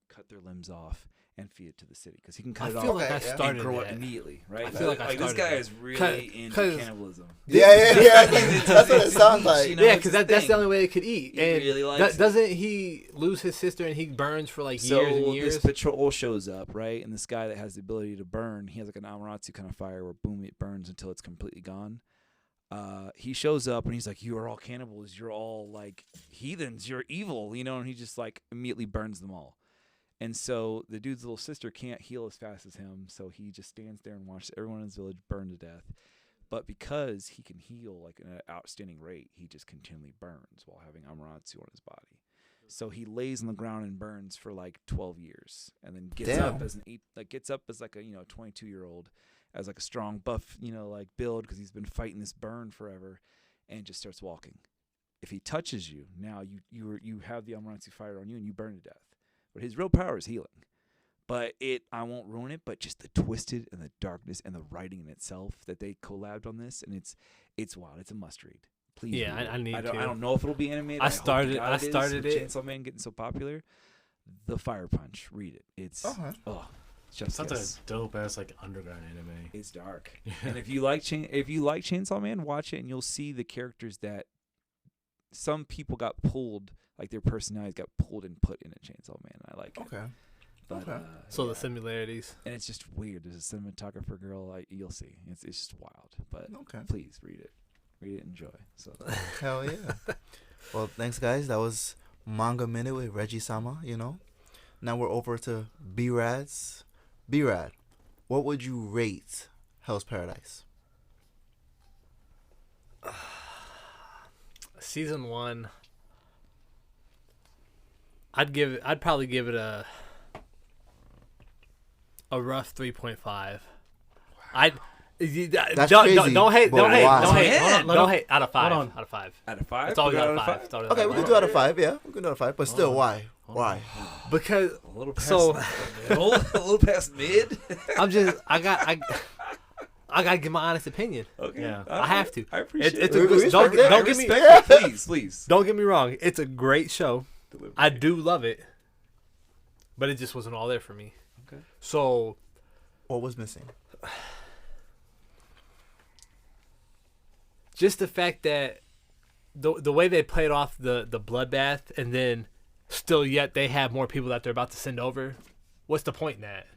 cut their limbs off and feed it to the city, because he can cut it off and grow it immediately, right? I feel like this guy is really into cannibalism. Yeah. That's what it sounds like. Yeah, because that's the only way it could eat. He and really likes doesn't he lose his sister and he burns for years and years? This patrol shows up, right? And this guy that has the ability to burn, he has an Amaterasu kind of fire where boom, it burns until it's completely gone. He shows up and he's like, "You are all cannibals. You're all heathens. You're evil," and he just immediately burns them all. And so the dude's little sister can't heal as fast as him, so he just stands there and watches everyone in his village burn to death. But because he can heal at an outstanding rate, he just continually burns while having Amaterasu on his body. So he lays on the ground and burns for 12 years, and then gets up as a 22-year-old, as a strong, buff, build, because he's been fighting this burn forever, and just starts walking. If he touches you, now you have the Amaterasu fire on you and you burn to death. But his real power is healing. But I won't ruin it, but just the twisted and the darkness and the writing in itself that they collabed on this, and it's wild. It's a must read. Please. Yeah, read it. I need to. I don't know if it'll be animated. I started it. Chainsaw Man getting so popular. The Fire Punch. Read it. It's just sounds like a dope ass underground anime. It's dark. And if you like Chainsaw Man, watch it and you'll see the characters that some people got pulled. Their personalities got pulled and put in a Chainsaw Man. I like it. Okay. But, so the similarities. And it's just weird. There's a cinematographer girl. You'll see. It's just wild. But please read it. Read it and enjoy. So. Hell yeah. Well, thanks, guys. That was Manga Minute with Reggie-sama, Now we're over to B-Rad's. B-Rad, what would you rate Hell's Paradise? Season 1. I'd probably give it a rough 3.5. That's don't crazy, hate. Don't hate. wow. Don't hate. Man, Don't hate. Out of 5. Hold on. Out of 5. Out of 5? It's always out of 5. It's always Okay, out we of can 5. do out of 5. Yeah, we can do out of 5. But still, why? Why? Because A little past, so a little past mid. I gotta give my honest opinion. Okay. Yeah. I have to. I appreciate It's it. a good. Don't I get me. respect it. Please. Don't get me wrong. It's a great show. Deliver. I do love it, but it just wasn't all there for me. Okay. So What was missing? just the fact that the way they played off the bloodbath, and then still yet they have more people that they're about to send over. What's the point in that?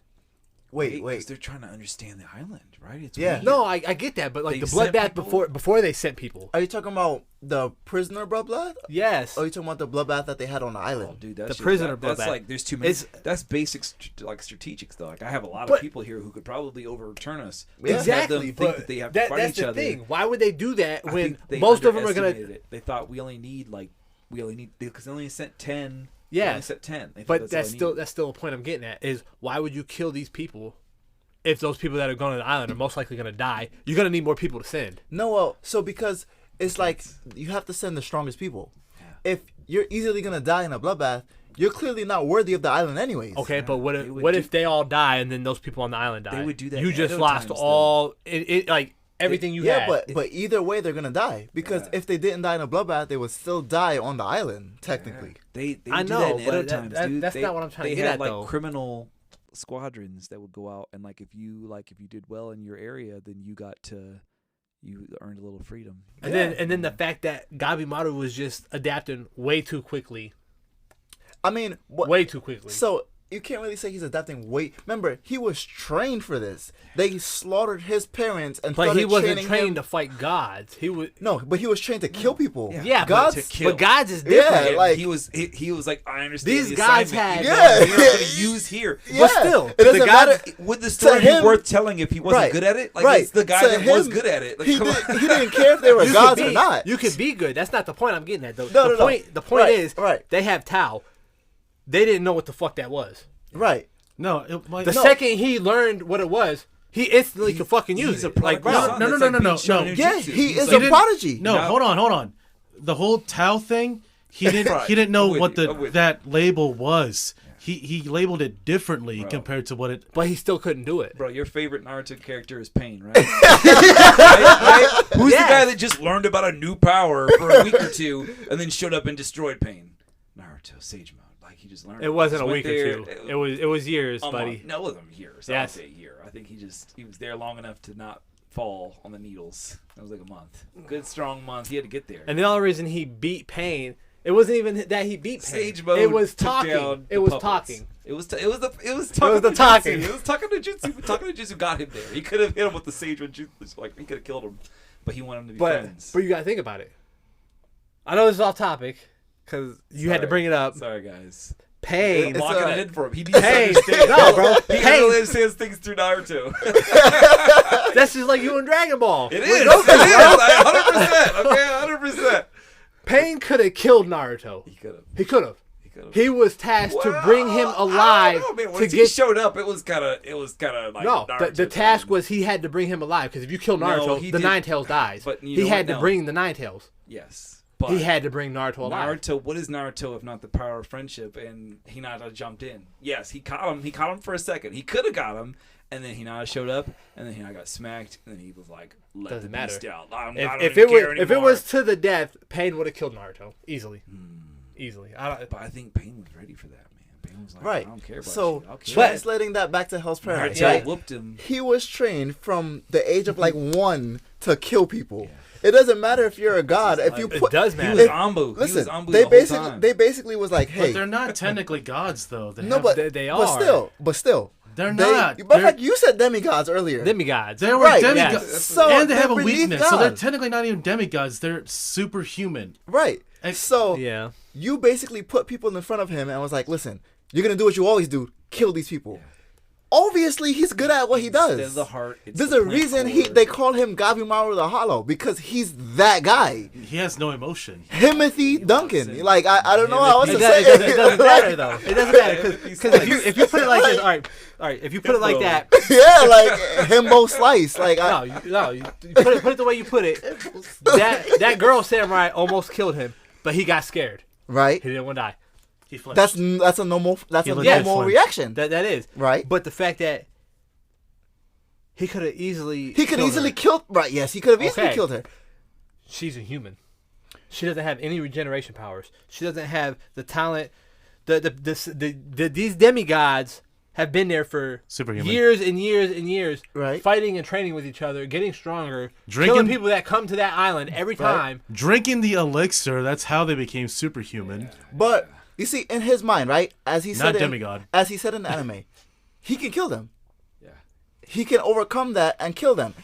Wait. Because they're trying to understand the island, right? It's Yeah. weird. No, I get that, but They the sent bloodbath people? before they sent people. Are you talking about the prisoner bloodbath? Yes. Or are you talking about the bloodbath that they had on the Oh, island? dude, that's The prisoner that's bloodbath. there's too many. It's- That's basic, strategics though. I have a lot of But- people here who could probably overturn us. Yeah. Have them Exactly, think but that they have to fight that's each the other. thing. Why would they do that I when think they most of them are gonna? underestimated it. They thought we only need because they only sent 10. They Yeah, only sent 10. They thought but all that's they still needed. a point I'm getting at is why would you kill these people if those people that are going to the island are most likely going to die? You're going to need more people to send. No, well, so because it's like you have to send the strongest people. Yeah. If you're easily gonna die in a bloodbath, you're clearly not worthy of the island anyways. Okay, but what they if would what do- if they all die and then those people on the island die? They would do that You in just Edo lost times, all it like everything you Yeah, had. but either way they're gonna die because Yeah. if they didn't die in a bloodbath, they would still die on the island technically. They I would do know, that in Edo but times, that- dude. that's They- not what I'm trying to they get had at, like though. criminal squadrons that would go out and like if you did well in your area, then you earned a little freedom. And then the fact that Gabimaru was just adapting way too quickly. I mean, Way too quickly. So you can't really say he's adapting weight. Remember, he was trained for this. They slaughtered his parents and But started he wasn't training trained him. to fight gods. He was No, but he was trained to kill people. yeah, gods. to kill. but gods is different. Yeah, like he was like, I understand These the guys assignment, had- even though Yeah. we're going to use here. But still, it the doesn't gods- matter. Would the story To him- be worth telling if he wasn't Right, good at it? Like right. it's the guy To that was him, good at it. Like, He, come did, on. he didn't care if they were You gods could or be- not. You could be good. That's not the point I'm getting at though. No, the no. point Right, is right. they have Tao. They didn't know what the fuck that was. Right. No, like, The second he learned what it was, he instantly could fucking use he's a it. Like, product bro, of No, son no, that's no, like no, being no, shown no. in Yeah, jujitsu. he He's is like- a prodigy. No, Now- hold on. The whole Tao thing, he Right. didn't know I'm with what you, I'm with that label was. He labeled it differently Bro. compared to what it. but he still couldn't do it. Bro, your favorite Naruto character is Pain, right? right? Who's Yes. the guy that just learned about a new power for a week or two and then showed up and destroyed Pain? Naruto, Sage Mode. Like he just learned. It wasn't Just a went week or there, two. It was years, buddy. No, it wasn't years. I Yes. would say a year. I think he was there long enough to not fall on the needles. That was like a month. Good strong month. He had to get there. And the only reason he beat Pain, it wasn't even that he beat Pain. Sage Mode. It was took talking. down It the was puppets. talking. It was talking. the talking. It was talking to jutsu. But talking to jutsu got him there. He could have hit him with the Sage Mode jutsu. Like he could have killed him, but he wanted him to be friends. But you gotta think about it. I know this is off topic because you had to Sorry. bring it up. Sorry, guys. Pain. I'm It's locking alright. it in for him. He needs to Pain. understand. No, bro. He Pain. really understands things through Naruto. That's just like you in Dragon Ball. It With is. Goku, bro. 100%. Okay, 100%. Pain could have killed Naruto. He could have. He could have. could've. He was tasked to bring him alive I don't know, man. to Once he get. showed up, it was kind of like No, Naruto the task time. was he had to bring him alive because if you kill No, Naruto, he the did- Nine Tails dies. but you he know had what? to No. bring the Nine Tails. yes, but He had to bring Naruto alive. Naruto. What is Naruto if not the power of friendship? And Hinata jumped in. Yes, he caught him. He caught him for a second. He could have got him, and then Hinata showed up, and then Hinata got smacked, and then he was like, "Let Doesn't the beast matter. out." I don't If even it was care if it anymore. was to the death, Pain would have killed Naruto easily. Easily. But I think Pain was ready for that, man. Pain was like, Right. I don't care about So you. I'll kill translating that back to Hell's you. Paradise, Naruto right? whooped him. He was trained from the age of like 1 to kill people. It doesn't matter if you're a god. If you It put, does He matter. was If- Ambu. listen, he was Ambu they the whole time. basically was like, But hey, they're not technically gods, though. They no, have- but They but are. still, they're they, not. But in They're- fact, you said demigods earlier. Demigods. They were Right, demigods, yes. So and they have a they're beneath weakness. So they're God. technically not even demigods. They're superhuman. Right. And- So Yeah. you basically put people in front of him and was like, listen, you're gonna do what you always do, kill these people. Obviously, he's good at what he does. Instead of the heart, it's There's the a plant reason core. they call him Gabimaru the Hollow because he's that guy. He has no emotion. Timothy Duncan. Like I don't know how else It, to does, say it doesn't matter though. It doesn't matter because if you put it like this, all right. If you put it like that, Yeah, like himbo slice. Like you put it the way you put it. That girl samurai almost killed him, but he got scared. right. He didn't want to die. He flinched. That's a normal He legit normal flinched. reaction. That is Right. But the fact that he could have easily He could killed easily her. kill. Right. Yes, he could have easily Okay. killed her. She's a human. She doesn't have any regeneration powers. She doesn't have the talent. These demigods have been there for Superhuman. years and years and years, Right. fighting and training with each other, getting stronger, Drinking- killing people that come to that island every Right. time. Drinking the elixir, that's how they became superhuman. But you see, in his mind, right, as he Not said, demigod. as he said in the anime, he can kill them. Yeah. He can overcome that and kill them.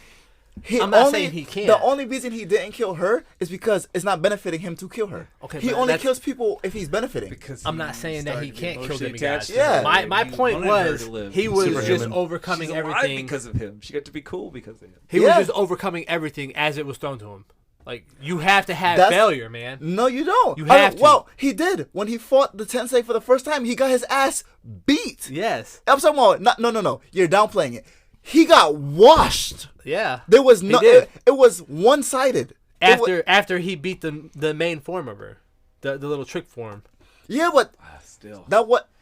I'm not saying he can't. The only reason he didn't kill her is because it's not benefiting him to kill her. Okay, he but only that's- kills people if he's benefiting. Because I'm he not saying that he started can't kill emotionally demigods. attached to Yeah. her. My He point wanted her was to live. he was Superhuman. just overcoming She's alive everything. because of him. She got to be cool because of him. He Yeah. was just overcoming everything as it was thrown to him. Like you have to have That's- failure, man. No, you don't. You I mean, have to. Well, he did when he fought the Tensei for the first time. He got his ass beat. Yes. I'm talking about no. You're downplaying it. He got washed. Yeah. There was no. did. It was one-sided. After he beat the main form of her, the little trick form. Yeah, but Still.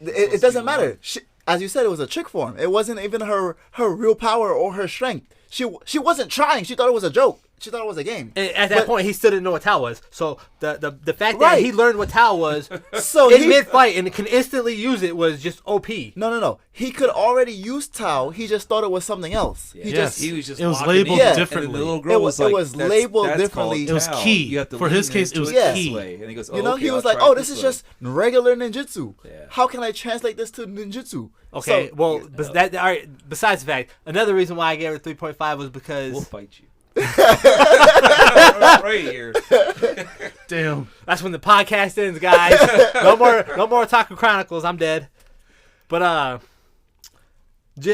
it doesn't matter. As you said, it was a trick form. It wasn't even her real power or her strength. She wasn't trying. She thought it was a joke. She thought it was a game. And at that point, he still didn't know what Tao was. So the fact that Right. he learned what Tao was So in mid-fight and can instantly use it was just OP. No. He could already use Tao. He just thought it was something else. Yeah. He Yes. He was just. It was locking labeled in, and differently. the little It girl was- was like, it was labeled differently. It was Tao. key. You have to For his lean case, it into was Yeah. this key. way. And he goes, You know, okay, he was I'll like, try "Oh, it this is way." just regular ninjutsu. Yeah. How can I translate this to ninjutsu?" Okay, So- well, all right. Besides the fact, another reason why I gave it 3.5 was because We'll fight you. Right here. Damn. that's when the podcast ends, guys. No more Otaku Chronicles. I'm dead. But all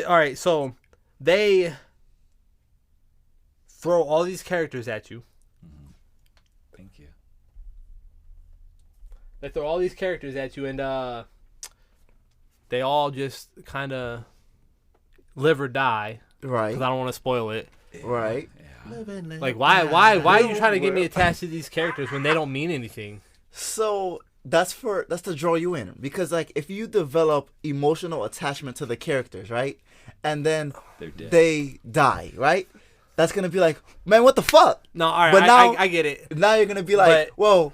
right. So they throw all these characters at you. Thank you. They throw all these characters at you, and they all just kind of live or die. Right. Because I don't want to spoil it. Right. Like, why are you trying to get me attached to these characters when they don't mean anything? So that's to draw you in, because like if you develop emotional attachment to the characters, right, and then They're dead. they die, right, that's gonna be like, man, what the fuck? No, all right, But now- I get it. Now you're gonna be like, But- well,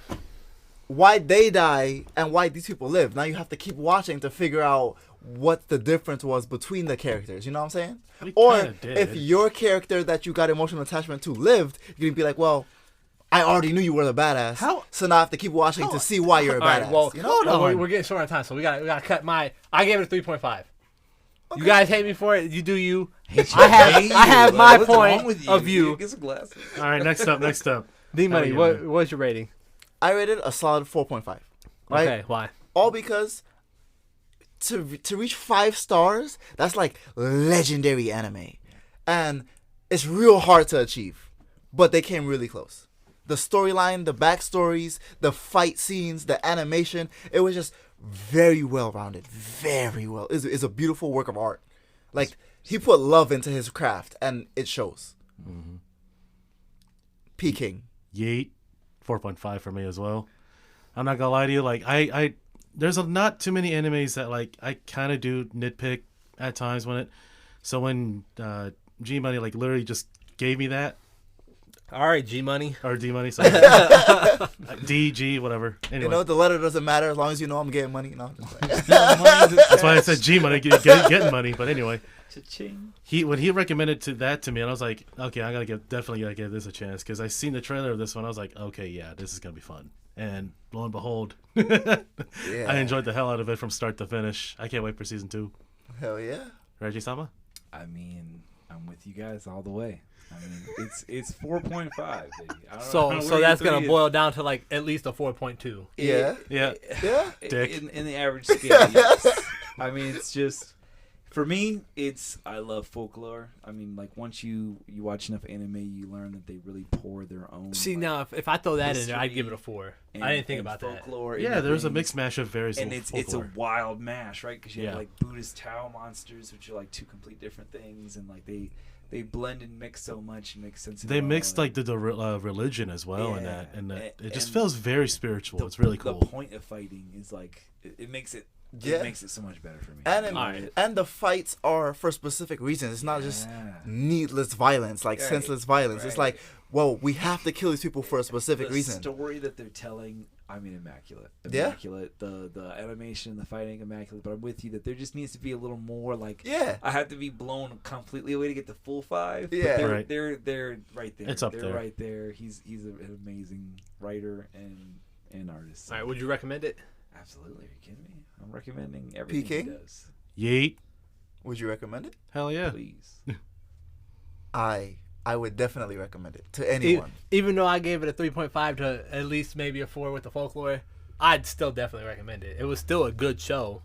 why they die and why these people live? Now you have to keep watching to figure out what the difference was between the characters. You know what I'm saying? We Or kinda did. if your character that you got emotional attachment to lived, you're gonna be like, well, I already knew you were the badass. How- So now I have to keep watching to see why you're a All badass. right, well, you know? we're getting short on time, so we gotta cut my. I gave it a 3.5. You guys hate me for it. You do you. I have my What's wrong point with of view. Get some glasses. All right, next up. D Money, yeah, what man. what's your rating? I rated a solid 4.5. Right? Okay, why? All because to reach 5 stars, that's like legendary anime. And it's real hard to achieve. But they came really close. The storyline, the backstories, the fight scenes, the animation, it was just very well rounded. Very well. It's a beautiful work of art. Like, he put love into his craft, and it shows. Mm-hmm. P. King. Yeet, 4.5 for me as well. I'm not gonna lie to you. Like I there's not too many animes that like I kind of do nitpick at times when it. So when G Money like literally just gave me that, All right, G Money. or D Money, sorry, DG, whatever. Anyway, You know, the letter doesn't matter as long as you know I'm getting money. No, just like, that's why I said G Money, getting money. But anyway, Cha-ching. when he recommended that to me, and I was like, okay, I definitely gotta give this a chance because I seen the trailer of this one. I was like, okay, yeah, this is gonna be fun. And lo and behold, I enjoyed the hell out of it from start to finish. I can't wait for season 2. hell yeah. Reggie Sama? I mean, I'm with you guys all the way. I mean, it's 4.5. Baby. I don't So know so where that's your gonna 3 is. boil down to like at least a 4.2. Yeah. Yeah. Yeah. Dick. In the average scale, yes. I mean, it's just for me. I love folklore. I mean, like once you watch enough anime, you learn that they really pour their own. See, like, now if I throw that in there, I'd history give it a 4. and- I didn't think and about that. folklore in Yeah, the there's a things. mixed mash of various And it's a folklore. wild mash, right? Because you have Yeah. like Buddhist Tao monsters, which are like 2 complete different things, and like they blend and mix so much and make sense. They mixed like the religion as well, in Yeah, that it just and feels very spiritual. It's really cool. The point of fighting is like it makes it. Yeah. It makes it so much better for me. And Alright. and the fights are for specific reasons. It's not just Yeah. needless violence, like Right, senseless violence. It's right. like, well, we have to kill these people for a specific The reason. story that they're telling, I mean, immaculate. Yeah. Immaculate. The animation, the fighting, immaculate. But I'm with you that there just needs to be a little more like. Yeah. I have to be blown completely away to get the full 5. Yeah. But Right. they're right there. It's up they're there. right there. He's an amazing writer and artist. So All right, would you recommend it? absolutely. Are you kidding me? I'm recommending everything King? he does. Yeet. Would you recommend it? Hell yeah. Please. I would definitely recommend it to anyone. Even though I gave it a 3.5 to at least maybe a 4 with the folklore, I'd still definitely recommend it. It was still a good show.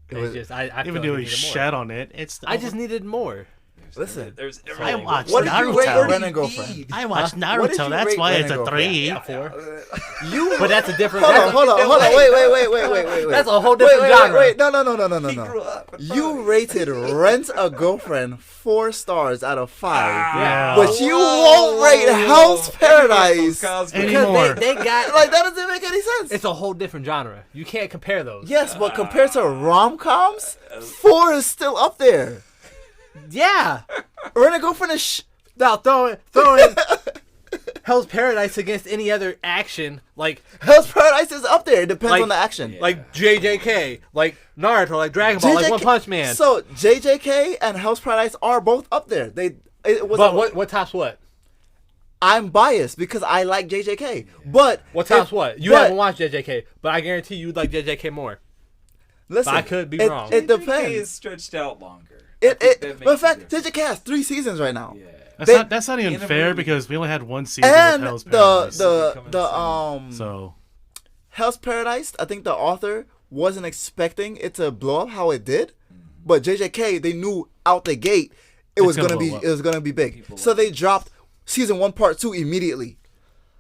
It It's was- just I Even feel though like he I needed more. shat on it, it's. I just needed more. Yeah. Listen, There's I watched what did you rate Naruto. Ren and Girlfriend? I watched What did Naruto. you That's rate why Ren it's and a Girlfriend? 3. Yeah, 4. You But that's a different. hold on. Wait. That's a whole different genre. Wait. No. You rated Rent a Girlfriend 4 stars out of 5. Yeah. But you won't rate Hell's Paradise. Anymore. They got Like, that doesn't make any sense. it's a whole different genre. You can't compare those. Yes, but compared to rom-coms, 4 is still up there. Yeah. Rent a Girlfriend is Now throwing Hell's Paradise against any other action like Hell's Paradise is up there. It depends Like- on the action. like JJK, like Naruto, like Dragon Ball, like One Punch Man. So JJK and Hell's Paradise are both up there. It was But what tops what? I'm biased because I like JJK. But What tops what? You haven't watched JJK, but I guarantee you'd like JJK more. Listen, But I could be wrong. It Is depends. stretched out longer. But makes in fact, a difference. JJK has 3 seasons right now. Yeah. That's not even In a fair movie. because we only had one season And of Hell's Paradise. the So Hell's Paradise, I think the author wasn't expecting it to blow up how it did, but JJK they knew out the gate it was gonna gonna be blow up. it was gonna be big. People So love they dropped season 1 part 2 immediately.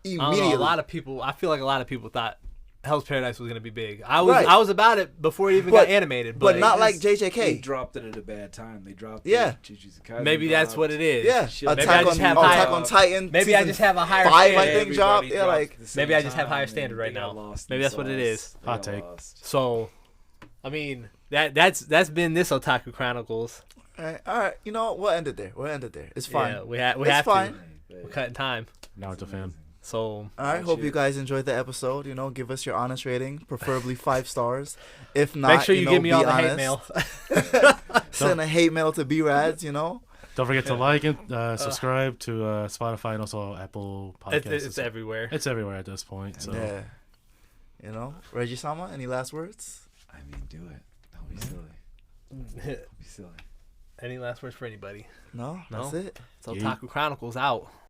I don't know, Immediately. a lot of people. I feel like a lot of people thought Hell's Paradise was gonna be big. I was Right. I was about it before it even But- got animated, but but, not like They JJK. dropped it at a bad time. They dropped Yeah. Jujutsu Kaisen maybe that's dropped. what it is. Yeah, Shit. Maybe Attack I just on have Attack high- on Titan. maybe I season just have a higher 5, I standard. think, dropped. Yeah, Everybody like dropped at the same Maybe I just have time, higher and standard right they got now. lost Maybe in that's what it sauce. is. They Hot got take. lost. So, I mean that's been this Otaku Chronicles. all right. You know what? We'll end it there. It's fine. Yeah, we It's have fine. to. We're cutting time. Naruto fan. So All right. Hope you guys enjoyed the episode. You know, give us your honest rating, preferably 5 stars. If not, make sure you know, give me be all the honest. hate mail. Send a hate mail to B-Rads. You know. Don't forget to like and subscribe to Spotify and also Apple Podcasts. It's everywhere. It's everywhere at this point. So Yeah. You know, Reggie-sama, any last words? I mean, do it. Don't be silly. Don't be silly. Any last words for anybody? No, No. that's it. So Otaku Chronicles out.